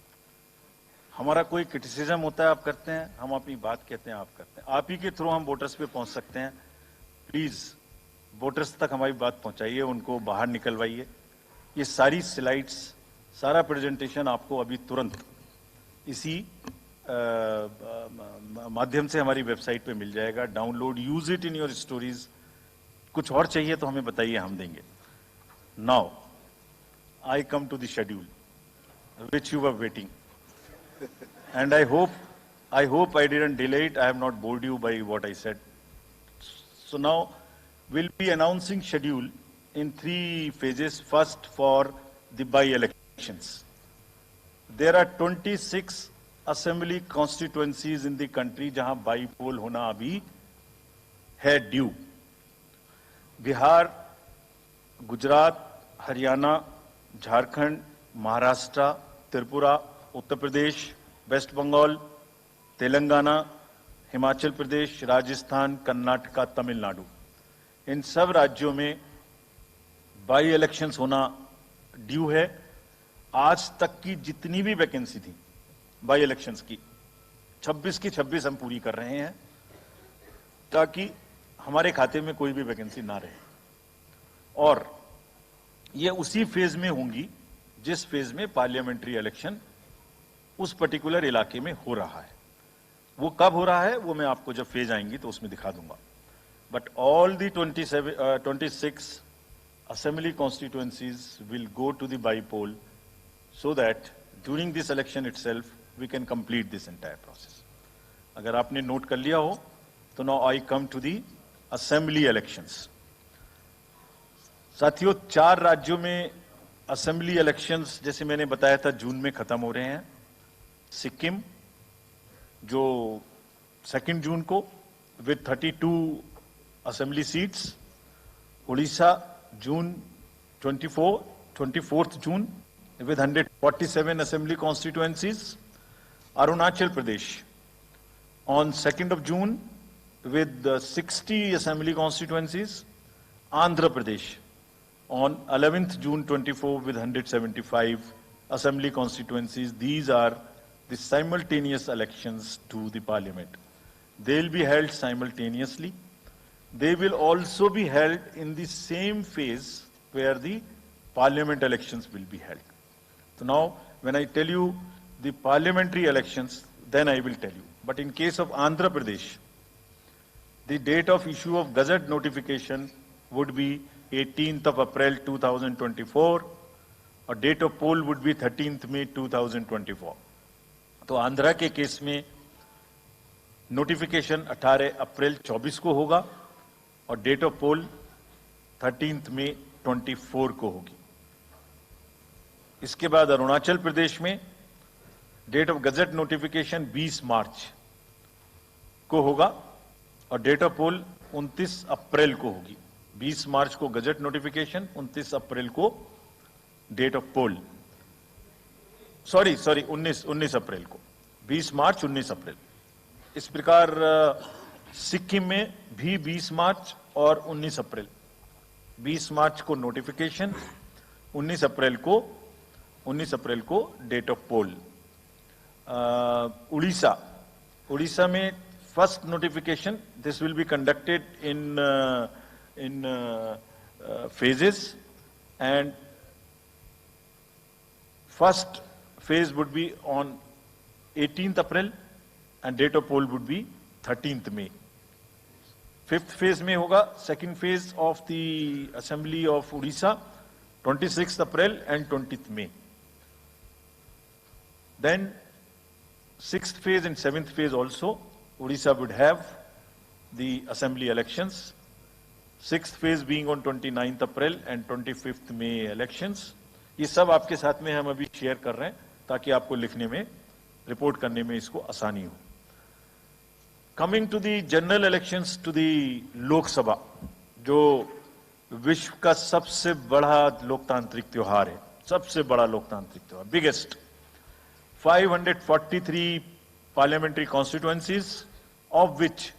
हमारा कोई criticism होता है आप करते हैं, हम अपनी बात कहते हैं आप करते हैं. आप ही के थ्रू हम वोटर्स पे पहुंच सकते हैं. प्लीज वोटर्स तक हमारी बात पहुंचाइए, उनको बाहर निकलवाइए. ये सारी स्लाइड्स, सारा प्रेजेंटेशन आपको अभी तुरंत इसी माध्यम से हमारी वेबसाइट पे मिल जाएगा. Download, use it in your stories. कुछ और चाहिए तो हमें बताइए, हम देंगे. Now I come to the schedule which you were waiting, and I hope I didn't delay it. I have not bored you by what I said. So now will be announcing schedule in 3 phases. First for the by elections. There are 26 assembly constituencies in the country जहां by poll होना अभी है due. Bihar, Gujarat, Haryana, Jharkhand, Maharashtra, Tripura, Uttar Pradesh, waste Bengal, Telangana, Himachal Pradesh, Rajasthan, Karnataka, Tamil Nadu. इन सब राज्यों में by elections होना due है. आज तक की जितनी भी वैकेंसी थी बाई इलेक्शंस की, 26 की 26 हम पूरी कर रहे हैं, ताकि हमारे खाते में कोई भी वैकेंसी ना रहे. और ये उसी फेज में होंगी जिस फेज में पार्लियामेंट्री इलेक्शन उस पर्टिकुलर इलाके में हो रहा है. वो कब हो रहा है वो मैं आपको जब फेज आएंगी तो उसमें दिखा दूंगा. But all the 26 assembly constituencies will go to the by-poll, so that during this election itself we can complete this entire process. अगर आपने नोट कर लिया हो तो now I come to the assembly elections. साथियों, 4 राज्यों में असेंबली इलेक्शंस जैसे मैंने बताया था जून में खत्म हो रहे हैं। सिक्किम जो 2 जून को with 32 assembly seats, Orissa June 24th June with 147 assembly constituencies, Arunachal Pradesh on 2nd of June with 60 assembly constituencies, Andhra Pradesh on 11th June 24 with 175 assembly constituencies. These are the simultaneous elections to the parliament. They will be held simultaneously. They will also be held in the same phase where the parliament elections will be held. So now, when I tell you the parliamentary elections, then I will tell you. But in case of Andhra Pradesh, the date of issue of Gazette notification would be 18th of April 2024, और date of poll would be 13th May 2024. तो आंध्रा के case में notification 18 अप्रैल 24 को होगा और date of pole 13th May 24 को होगी। इसके बाद अरुणाचल प्रदेश में डेट ऑफ गजट नोटिफिकेशन 20 मार्च को होगा और डेट ऑफ पोल 29 अप्रैल को होगी। 20 मार्च को गजट नोटिफिकेशन, 29 अप्रैल को डेट ऑफ पोल। सॉरी 19 अप्रैल को, 20 मार्च 19 अप्रैल। इस प्रकार सिक्किम में भी 20 मार्च और 19 अप्रैल। 20 मार्च को नोटिफिकेशन, 19 अप्रैल को डेट ऑफ पोल। उड़ीसा में first notification, this will be conducted in phases, and first phase would be on 18th April and date of poll would be 13th May. 5th phase में होगा second phase of the Assembly of Odisha, 26th April and 20th May. Then 6th phase and 7th phase also, Odisha would have the Assembly elections. 6th phase being on 29th April and 25th May elections. ये सब आपके साथ में हम अभी share कर रहे हैं ताकि आपको लिखने में, रिपोर्ट करने में इसको आसानी हो। Coming to the general elections to the Lok Sabha, जो विश्व का सबसे बड़ा लोकतांत्रिक त्योहार है, सबसे बड़ा लोकतांत्रिक त्योहार, biggest. 543 parliamentary constituencies, of which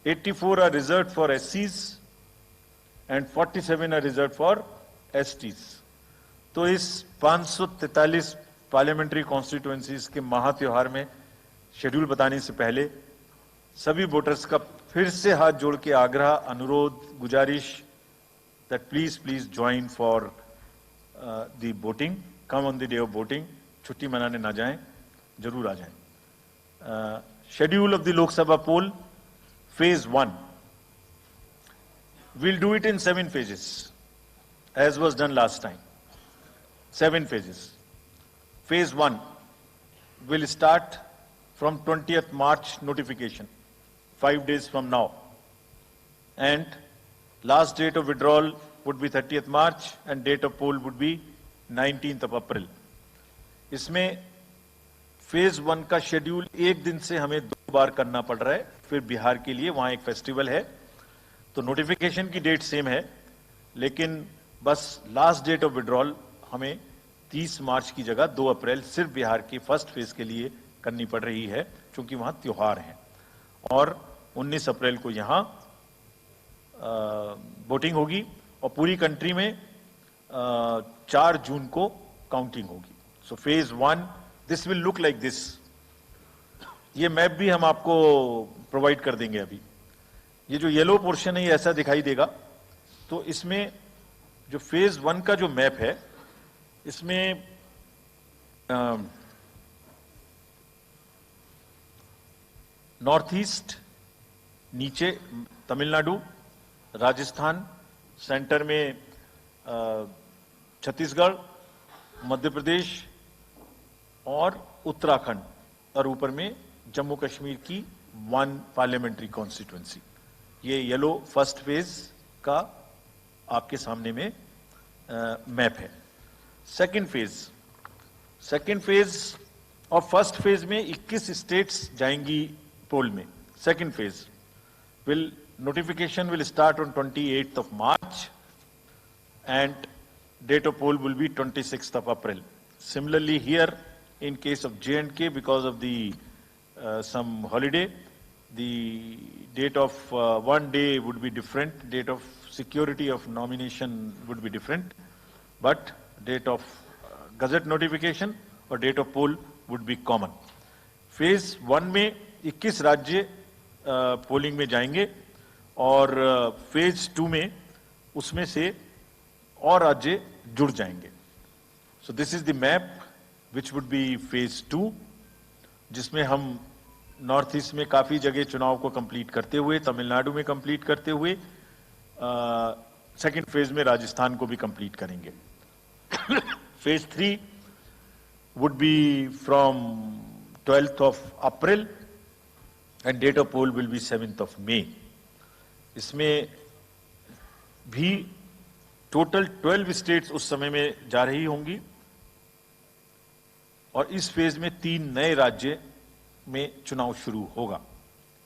84 are reserved for SCs and 47 are reserved for STs. तो इस 543 पार्लियामेंट्री कॉन्स्टिट्यूएंसीज के महात्योहार में शेड्यूल बताने से पहले सभी वोटर्स का फिर से हाथ जोड़ के आग्रह, अनुरोध, गुजारिश that please join for the voting, come on the day of voting. छुट्टी मनाने ना जाएं, जरूर आ जाएं। Schedule of the Lok Sabha poll, phase 1, we'll do it in 7 phases as was done last time. 7 phases. Phase 1 will start from 20th March notification, 5 days from now, and last date of withdrawal would be 30th March and date of poll would be 19th of April. इसमें phase 1 का schedule एक दिन से हमें 2 बार करना पड़ रहा है। फिर बिहार के लिए वहां एक फेस्टिवल है, तो नोटिफिकेशन की डेट सेम है, लेकिन बस लास्ट डेट ऑफ विड्रॉल हमें 30 मार्च की जगह 2 अप्रैल सिर्फ बिहार की फर्स्ट फेज के लिए करनी पड़ रही है, क्योंकि वहां त्योहार है। और 19 अप्रैल को यहां वोटिंग होगी और पूरी कंट्री में 4 जून को काउंटिंग होगी। So phase 1, this will look like this. ये मैप भी हम आपको प्रोवाइड कर देंगे अभी। ये जो येलो पोर्शन है ये ऐसा दिखाई देगा। तो इसमें जो फेज 1 का जो मैप है, इसमें नॉर्थ ईस्ट, नीचे तमिलनाडु, राजस्थान, सेंटर में छत्तीसगढ़, मध्य प्रदेश और उत्तराखंड, और ऊपर में जम्मू कश्मीर की 1 पार्लियामेंट्री कॉन्स्टिट्यूएंसी। ये येलो फर्स्ट फेज का आपके सामने में मैप है। सेकंड फेज और फर्स्ट फेज में 21 स्टेट्स जाएंगी पोल में। Second phase notification will start on 28th of March and date of poll will be 26th of April. Similarly here in case of J&K, because of the some holiday, the date of one day would be different, date of security of nomination would be different, but date of gazette notification और date of poll would be common. Phase 1 में 21 राज्य polling में जाएंगे और phase 2 में उसमें से और राज्य जुड़ जाएंगे। सो this is the map which would be phase 2, जिसमें हम नॉर्थ ईस्ट में काफी जगह चुनाव को कंप्लीट करते हुए, तमिलनाडु में कंप्लीट करते हुए सेकंड फेज में राजस्थान को भी कंप्लीट करेंगे। Phase 3 would be from 12th of April and date of poll will be 7th of May. इसमें भी टोटल 12 स्टेट्स उस समय में जा रही होंगी और इस फेज में 3 नए राज्य में चुनाव शुरू होगा।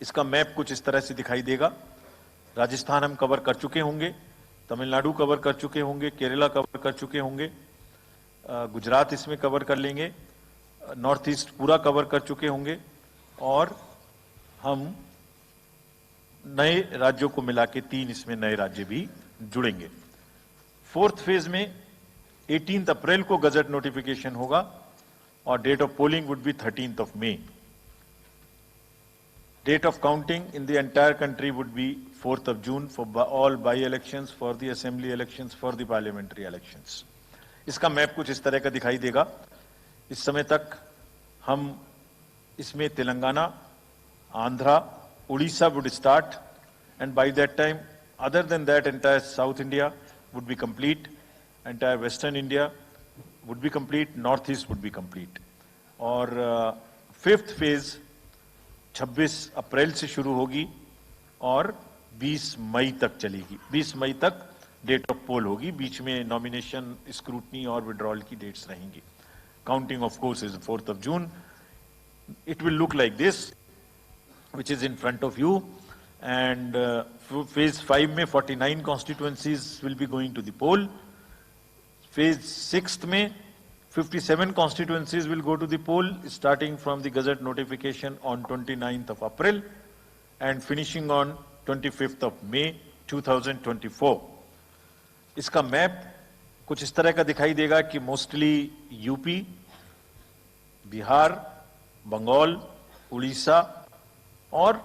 इसका मैप कुछ इस तरह से दिखाई देगा। राजस्थान हम कवर कर चुके होंगे, तमिलनाडु कवर कर चुके होंगे, केरला कवर कर चुके होंगे, गुजरात इसमें कवर कर लेंगे, नॉर्थ ईस्ट पूरा कवर कर चुके होंगे और हम नए राज्यों को मिला के 3 इसमें नए राज्य भी जुड़ेंगे। फोर्थ फेज में 18 अप्रैल को गजट नोटिफिकेशन होगा और date of polling would be 13th of May. Date of counting in the entire country would be 4th of June for all by-elections, for the assembly elections, for the parliamentary elections. इसका map कुछ इस तरह का दिखाई देगा। इस समय तक हम इसमें Telangana, Andhra, Orissa would start, and by that time, other than that, entire South India would be complete, entire Western India would be complete, Northeast would be complete. और फिफ्थ फेज 26 अप्रैल से शुरू होगी और 20 मई तक चलेगी। 20 मई तक डेट ऑफ पोल होगी, बीच में नॉमिनेशन, स्क्रूटनी और विड्रॉल की डेट्स रहेंगी। Counting of course is 4th of June. It will look like this, which is in front of you, and phase 5 में 49 constituencies will be going to the poll. Phase 6 में 57 constituencies will go to the poll, starting from the gazette notification on 29th of April and finishing on 25th of May 2024. इसका map कुछ इस तरह का दिखाई देगा कि मोस्टली यूपी, बिहार, बंगाल, उड़ीसा और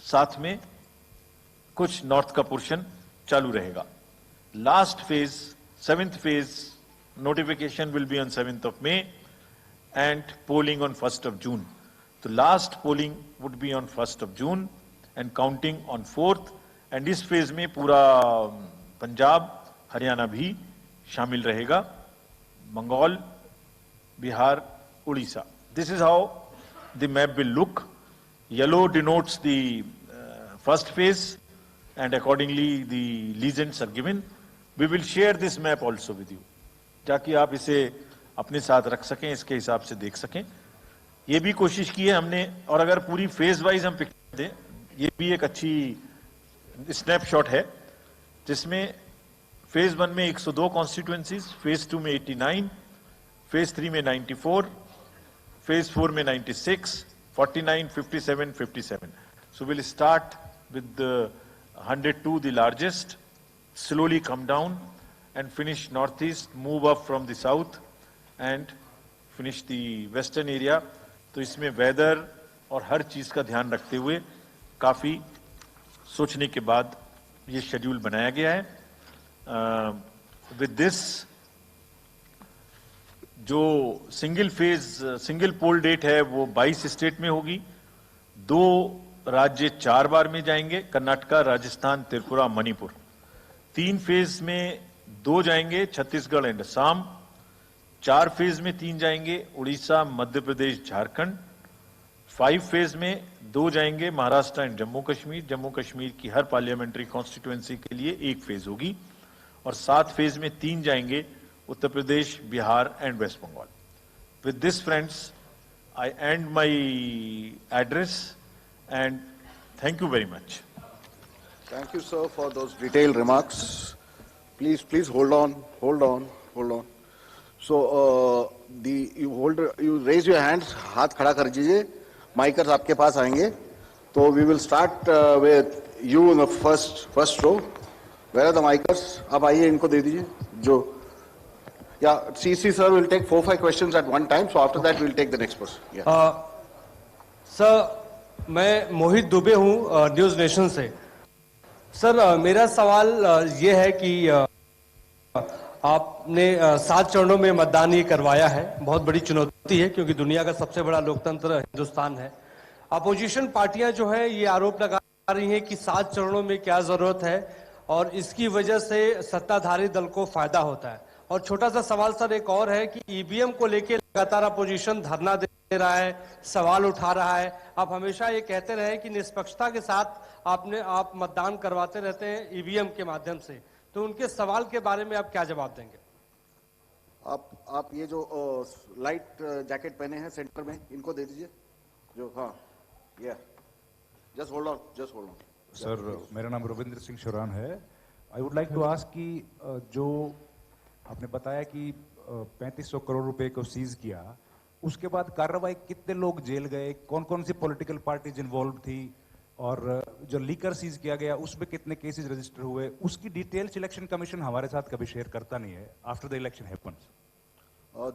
साथ में कुछ नॉर्थ का पोर्शन चालू रहेगा। Last phase, 7th phase, notification will be on 7th of May and polling on 1st of June. So last polling would be on 1st of June and counting on 4th, and इस phase में पूरा पंजाब, हरियाणा भी शामिल रहेगा, Bengal, Bihar, Orissa. This is how the map will look. Yellow denotes the first phase and accordingly the legends are given. We will share this map also with you, ताकि आप इसे अपने साथ रख सकें, इसके हिसाब से देख सकें। ये भी कोशिश की है हमने, और अगर पूरी फेज वाइज हम पिक्चर दें, ये भी एक अच्छी स्नैपशॉट है, जिसमें फेज 1 में 102 कॉन्स्टिट्यूएंसीज, फेज 2 में 89, फेज 3 में 94, phase 4 में 96, 49, 57, 57. So we'll start with the 102, the largest, slowly come down and finish northeast, move up from the south and finish the western area. तो इसमें वेदर और हर चीज का ध्यान रखते हुए काफी सोचने के बाद ये शेड्यूल बनाया गया है। With this, जो सिंगल पोल डेट है वो 22 स्टेट में होगी। 2 राज्य 4 बार में जाएंगे, कर्नाटका, राजस्थान, त्रिपुरा, मणिपुर। 3 फेज में 2 जाएंगे, छत्तीसगढ़ एंड असम। 4 फेज में 3 जाएंगे, उड़ीसा, मध्य प्रदेश, झारखंड। 5 फेज में 2 जाएंगे महाराष्ट्र एंड जम्मू कश्मीर। जम्मू कश्मीर की हर पार्लियामेंट्री कॉन्स्टिट्यूएंसी के लिए 1 फेज होगी और 7 फेज में 3 जाएंगे Uttar Pradesh, Bihar and West Bengal. With this friends, I end my address and thank you very much. Thank you, sir, for those detailed remarks. Please hold on. So, you raise your hands, हाथ खड़ा कर दीजिए, माइकर्स आपके पास आएंगे. तो we will start with you in the first row. Where are the micers? आप आइए, इनको दे दीजिए. जो, yeah, CC sir will take 4-5 questions at one time. So after that we'll take the next person. Yeah. Sir, मैं मोहित दुबे हूँ news nation से. Sir, मेरा सवाल ये है कि आपने 7 चरणों में मतदान ये करवाया है. बहुत बड़ी चुनौती है क्योंकि दुनिया का सबसे बड़ा लोकतंत्र हिंदुस्तान है. अपोजिशन पार्टियां जो है ये आरोप लगा रही हैं कि 7 चरणों में क्या जरूरत है और इसकी वजह से सत्ताधारी दल को फायदा होता है. और छोटा सा सवाल सर एक और है कि ईवीएम को लेकर लगातार अपोजिशन धरना दे रहा है, सवाल उठा रहा है. आप हमेशा ये कहते रहे कि निष्पक्षता के साथ आप मतदान करवाते रहते हैं ईवीएम के माध्यम से, तो उनके सवाल के बारे में आप क्या जवाब देंगे? आप ये जो लाइट जैकेट पहने हैं सेंटर में, इनको दे दीजिए. जो, हाँ, या, जस्ट होल्ड ऑन. सर, मेरा नाम रविंद्र सिंह शोरान है. I would like to ask कि जो आपने बताया कि 3500 करोड़ रुपए को सीज किया, उसके बाद कार्रवाई कितने लोग जेल गए, कौन कौन सी पॉलिटिकल पार्टीज इन्वॉल्व थी, और जो लीकर सीज किया गया उसमें कितने केसेस रजिस्टर हुए, उसकी डिटेल्स इलेक्शन कमीशन हमारे साथ कभी शेयर करता नहीं है after the election happens.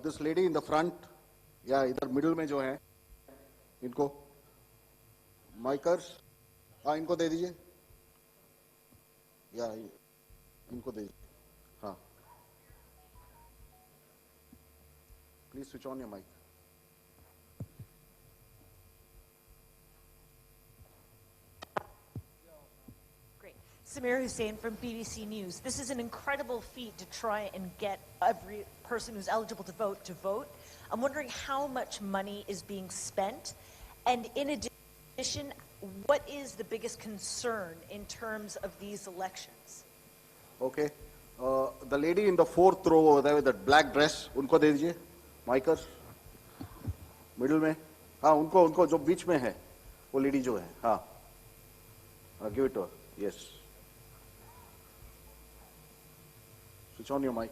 This lady in the front, या इधर मिडिल में जो है, इनको माइकर्स, हाँ, इनको दे दीजिए. या इनको दे दीजिए. हाँ, please switch on your mic. Samir Hussain from BBC News. This is an incredible feat to try and get every person who's eligible to vote. I'm wondering how much money is being spent, and in addition, what is the biggest concern in terms of these elections? Okay. The lady in the 4th row over there with that black dress, उनको दे दीजिए. माइकर्स, middle में, हाँ, उनको जो बीच में है, वो lady जो है, हाँ, give it to her. Yes. Switch on your mic.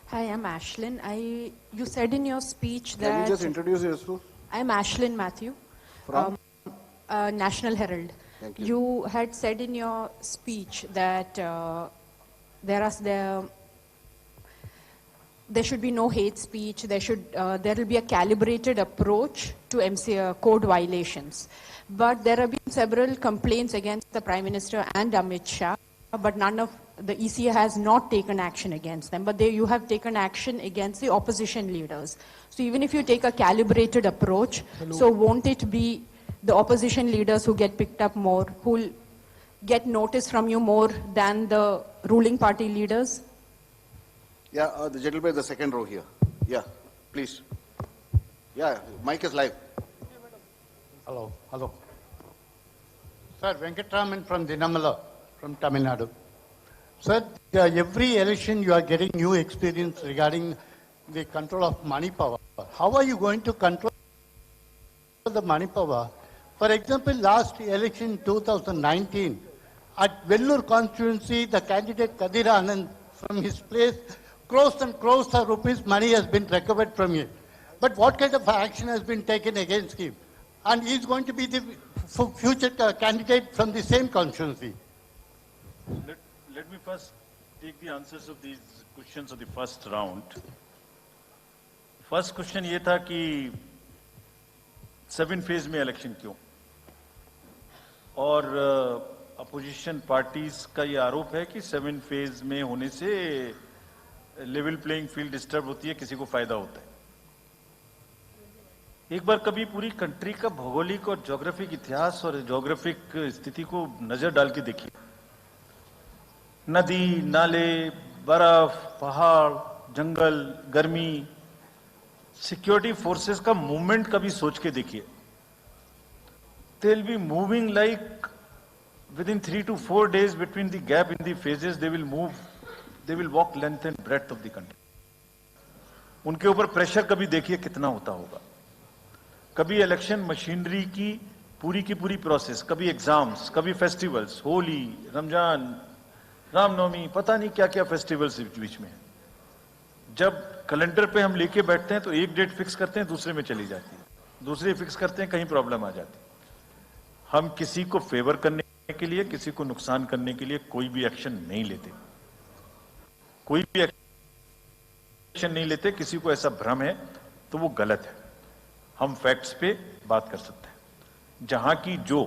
Hi, I'm Ashlyn. You said in your speech that... Can you just introduce yourself? I'm Ashlyn Matthew. From? National Herald. Thank you. You had said in your speech that there should be no hate speech. There will be a calibrated approach to code violations. But there have been several complaints against the Prime Minister and Amit Shah, but the EC has not taken action against them. But you have taken action against the opposition leaders. So even if you take a calibrated approach, so won't it be the opposition leaders who get picked up more, who will get notice from you more than the ruling party leaders? Yeah, the gentleman in the 2nd row here. Yeah, please. Yeah, mic is live. Hello. Sir, Venkatraman from Dinamala, from Tamil Nadu. Sir, every election you are getting new experience regarding the control of money power. How are you going to control the money power? For example, last election 2019, at Vellore constituency, the candidate Kadir Anand, from his place, crores and crores of rupees money has been recovered from him. But what kind of action has been taken against him? And he is going to be the future candidate from the same constituency. Let me first take the answers of these questions of the first round. First question ये था कि 7 phase में election क्यों, और opposition parties का ये आरोप है कि 7 फेज में होने से लेवल प्लेइंग फील्ड डिस्टर्ब होती है, किसी को फायदा होता है. एक बार कभी पूरी कंट्री का भौगोलिक और ज्योग्राफिक इतिहास और ज्योग्राफिक स्थिति को नजर डाल के देखिए। नदी, नाले, बर्फ, पहाड़, जंगल, गर्मी, सिक्योरिटी फोर्सेस का मूवमेंट कभी सोच के देखिए। They will be moving like within 3 to 4 days between the gap in the phases, they will walk length and breadth of the country. उनके ऊपर प्रेशर कभी देखिए कितना होता होगा। कभी इलेक्शन मशीनरी की पूरी प्रोसेस, कभी एग्जाम्स, कभी फेस्टिवल्स, होली, रमजान, रामनवमी, पता नहीं क्या क्या फेस्टिवल्स बीच में। जब कैलेंडर पे हम लेके बैठते हैं तो एक डेट फिक्स करते हैं, दूसरे में चली जाती है, दूसरे फिक्स करते हैं, कहीं प्रॉब्लम आ जाती है। हम किसी को फेवर करने के लिए, किसी को नुकसान करने के लिए कोई भी एक्शन नहीं लेते, कोई भी एक्शन नहीं लेते। किसी को ऐसा भ्रम है तो वो गलत है। हम फैक्ट्स पे बात कर सकते हैं। जहां की जो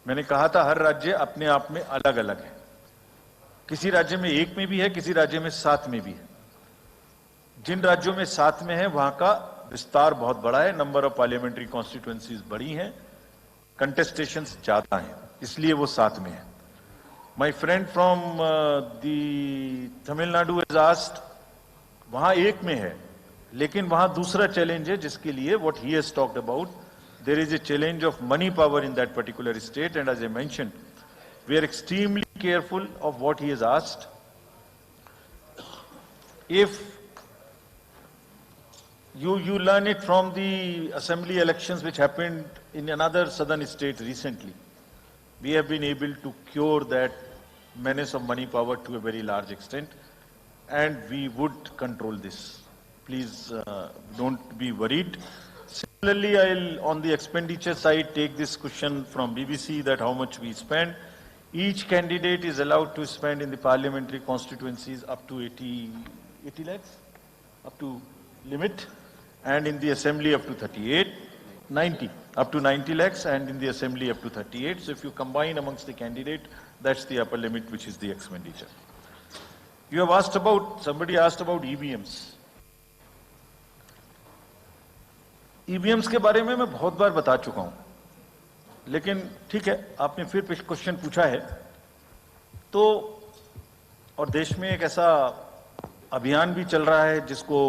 मैंने कहा था, हर राज्य अपने आप में अलग अलग है। किसी राज्य में 1 में भी है, किसी राज्य में 7 में भी है। जिन राज्यों में 7 में है वहां का विस्तार बहुत बड़ा है, नंबर ऑफ पार्लियामेंट्री कॉन्स्टिट्यूएंसीज बड़ी हैं, कंटेस्टेशंस ज्यादा हैं, इसलिए वो 7 में है। My friend from the Tamil Nadu has asked, वहां 1 में है, लेकिन वहां दूसरा चैलेंज है जिसके लिए what he has talked about, there is a challenge of money power in that particular state, and as I mentioned we are extremely careful of what he has asked. If you learn it from the assembly elections which happened in another southern state recently. We have been able to cure that menace of money power to a very large extent, and we would control this. Please don't be worried. Similarly, I'll on the expenditure side take this question from BBC that how much we spend. Each candidate is allowed to spend in the parliamentary constituencies up to 80 lakhs, up to limit. And in the assembly up to 90, up to 90 lakhs, and in the assembly up to 38. So if you combine amongst the candidate, that's the upper limit, which is the expenditure. You have asked about, somebody asked about EVMs. EVMs के बारे में मैं बहुत बार बता चुका हूं, लेकिन ठीक है, आपने फिर क्वेश्चन पूछा है तो, और देश में एक ऐसा अभियान भी चल रहा है जिसको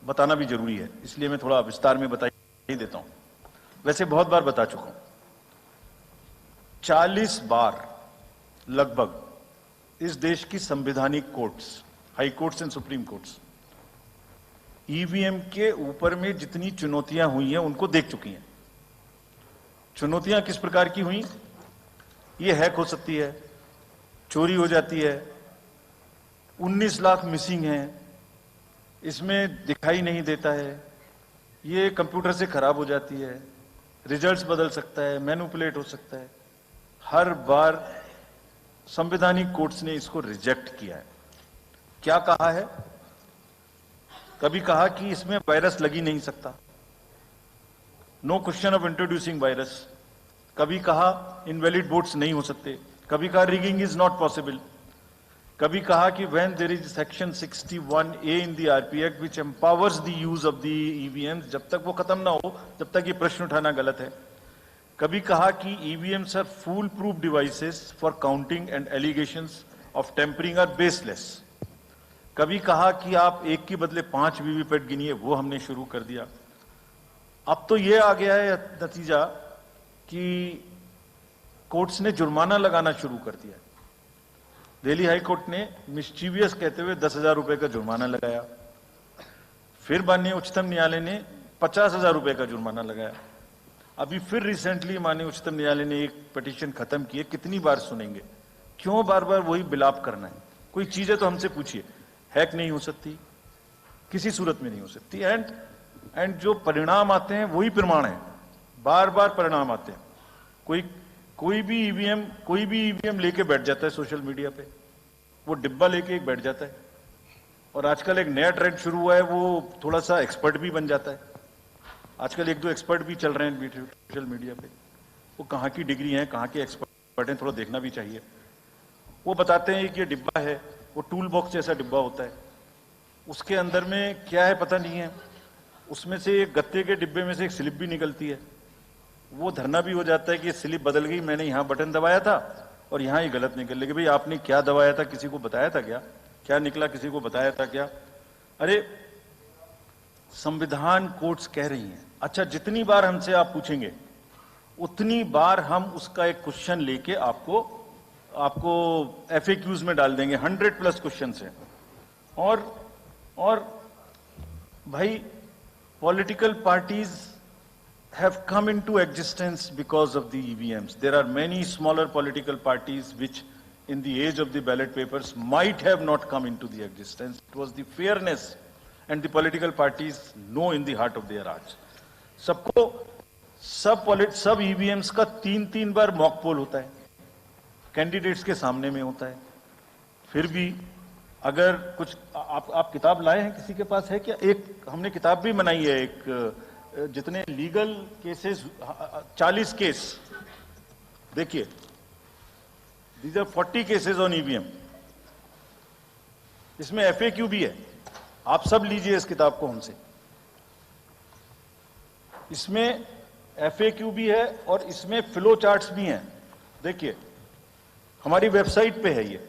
बताना भी जरूरी है, इसलिए मैं थोड़ा विस्तार में बता ही देता हूं। वैसे बहुत बार बता चुका हूं, 40 बार लगभग इस देश की संवैधानिक courts, high courts and supreme courts EVM के ऊपर में जितनी चुनौतियां हुई हैं उनको देख चुकी हैं। चुनौतियां किस प्रकार की हुई? ये हैक हो सकती है, चोरी हो जाती है, 19 लाख मिसिंग हैं, इसमें दिखाई नहीं देता है, ये कंप्यूटर से खराब हो जाती है, रिजल्ट्स बदल सकता है, मैनिपुलेट हो सकता है। हर बार संवैधानिक कोर्ट्स ने इसको रिजेक्ट किया है। क्या कहा है? कभी कहा कि इसमें वायरस लग ही नहीं सकता, no question of introducing virus. कभी कहा इनवैलिड वोट्स नहीं हो सकते, कभी कहा रिगिंग इज नॉट पॉसिबल, कभी कहा कि when there is section 61A in the RP Act which empowers the use of the EVMs, जब तक वो खत्म ना हो तब तक ये प्रश्न उठाना गलत है। कभी कहा कि EVMs are fool proof devices for counting and allegations of tampering are baseless। कभी कहा कि आप 1 के बदले 5 वीवीपैट गिनिए, वो हमने शुरू कर दिया। अब तो ये आ गया है नतीजा कि कोर्ट्स ने जुर्माना लगाना शुरू कर दिया। दिल्ली हाई कोर्ट ने मिस्चीवियस कहते हुए 10,000 रुपए का जुर्माना लगाया, फिर माननीय उच्चतम न्यायालय ने 50,000 रुपए का जुर्माना लगाया। अभी फिर रिसेंटली माननीय उच्चतम न्यायालय ने एक पिटीशन खत्म की है। कितनी बार सुनेंगे? क्यों बार बार वही बिलाप करना है? कोई चीजें तो हमसे पूछिए। हैक नहीं हो सकती, किसी सूरत में नहीं हो सकती, एंड जो परिणाम आते हैं वही प्रमाण है, बार बार परिणाम आते हैं। कोई भी ईवीएम लेके बैठ जाता है सोशल मीडिया पे, वो डिब्बा लेके एक बैठ जाता है, और आजकल एक नया ट्रेंड शुरू हुआ है, वो थोड़ा सा एक्सपर्ट भी बन जाता है। आजकल 1-2 एक्सपर्ट भी चल रहे हैं सोशल मीडिया पे, वो कहाँ की डिग्री है, कहाँ के एक्सपर्ट हैं, थोड़ा देखना भी चाहिए। वो बताते हैं कि ये डिब्बा है, वो टूल बॉक्स जैसा डिब्बा होता है, उसके अंदर में क्या है पता नहीं है, उसमें से एक गत्ते के डिब्बे में से एक स्लिप भी निकलती है। वो धरना भी हो जाता है कि ये स्लिप बदल गई, मैंने यहाँ बटन दबाया था और यहाँ ही गलत निकल। लेकिन भाई आपने क्या दबाया था, किसी को बताया था क्या? क्या निकला, किसी को बताया था क्या? अरे संविधान कोर्ट्स कह रही हैं। अच्छा, जितनी बार हमसे आप पूछेंगे उतनी बार हम उसका एक क्वेश्चन लेके आपको FAQs में डाल देंगे। 100+ क्वेश्चन है। और भाई political parties have come into existence because of the EVMs. There are many smaller political parties which in the age of the ballot papers might have not come into the existence. It was the fairness and the political parties know in the heart of their hearts. सब EVMs का 3-3 बार mock poll होता है, candidates के सामने में होता है। फिर भी अगर कुछ आप किताब लाए हैं, किसी के पास है क्या? एक हमने किताब भी बनाई है, एक जितने लीगल केसेस 40 केस, देखिए these are 40 cases on EVM। इसमें FAQ भी है, आप सब लीजिए इस किताब को हमसे। इसमें FAQ भी है और इसमें फ्लो चार्ट्स भी हैं। देखिए हमारी वेबसाइट पे है ये,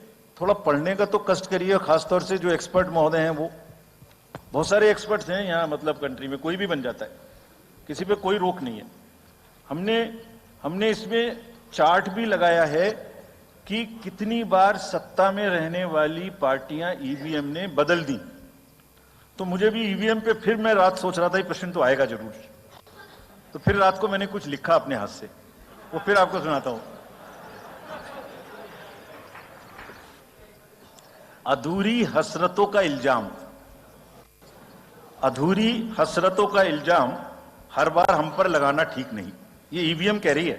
थोड़ा पढ़ने का तो कष्ट करिए, खासतौर से जो एक्सपर्ट महोदय हैं। वो बहुत सारे एक्सपर्ट्स हैं यहाँ, मतलब कंट्री में कोई भी बन जाता है, किसी पे कोई रोक नहीं है। हमने इसमें चार्ट भी लगाया है कि कितनी बार सत्ता में रहने वाली पार्टियां EVM ने बदल दी। तो मुझे भी EVM पे फिर मैं रात सोच रहा था ये प्रश्न तो आएगा जरूर, तो फिर रात को मैंने कुछ लिखा अपने हाथ से, वो फिर आपको सुनाता हूं। अधूरी हसरतों का इल्जाम, अधूरी हसरतों का इल्जाम हर बार हम पर लगाना ठीक नहीं। ये EVM कह रही है,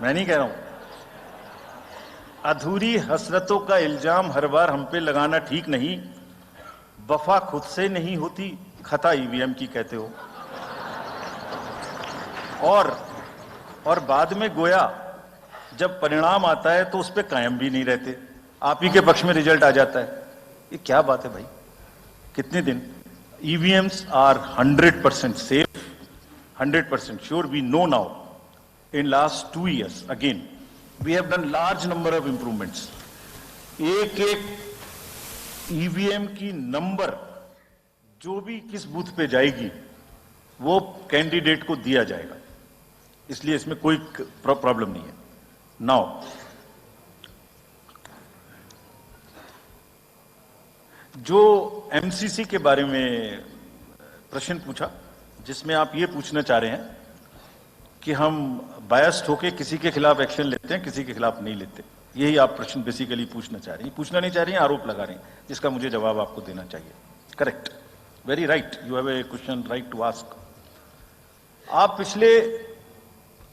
मैं नहीं कह रहा हूं। अधूरी हसरतों का इल्जाम हर बार हम पे लगाना ठीक नहीं। वफा खुद से नहीं होती, खता EVM की कहते हो। और बाद में गोया जब परिणाम आता है तो उस पे कायम भी नहीं रहते, आप ही के पक्ष में रिजल्ट आ जाता है। ये क्या बात है भाई? कितने दिन? EVMs are 100% safe, 100% sure. We know now. In last 2 years, again, we have done large number of improvements. एक EVM की नंबर जो भी किस बूथ पे जाएगी वो कैंडिडेट को दिया जाएगा, इसलिए इसमें कोई प्रॉब्लम नहीं है। नाउ जो MCC के बारे में प्रश्न पूछा, जिसमें आप ये पूछना चाह रहे हैं कि हम बायस्ड होके किसी के खिलाफ एक्शन लेते हैं, किसी के खिलाफ नहीं लेते, यही आप प्रश्न बेसिकली पूछना चाह रही हैं। पूछना नहीं चाह रही हैं, आरोप लगा रही हैं, जिसका मुझे जवाब आपको देना चाहिए। Correct, very right, you have a question right to ask. आप पिछले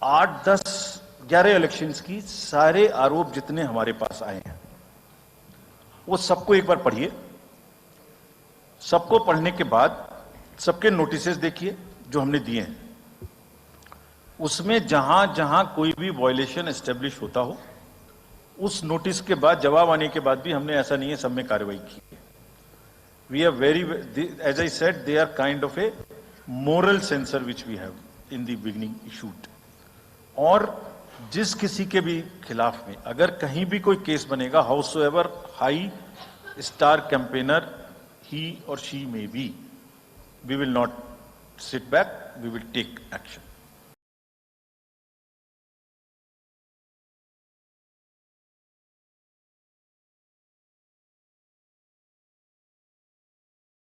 8, 10, 11 इलेक्शंस की सारे आरोप जितने हमारे पास आए हैं वो सबको एक बार पढ़िए। सबको पढ़ने के बाद सबके नोटिसेस देखिए जो हमने दिए हैं, उसमें जहां जहां कोई भी वायलेशन एस्टेब्लिश होता हो उस नोटिस के बाद, जवाब आने के बाद भी हमने ऐसा नहीं है सब में कार्रवाई की है। We are very, as I said, they are kind of a moral censor which we have in the beginning issued. और जिस किसी के भी खिलाफ में अगर कहीं भी कोई केस बनेगा, however high star campaigner he or she may be, we will not sit back, we will take action.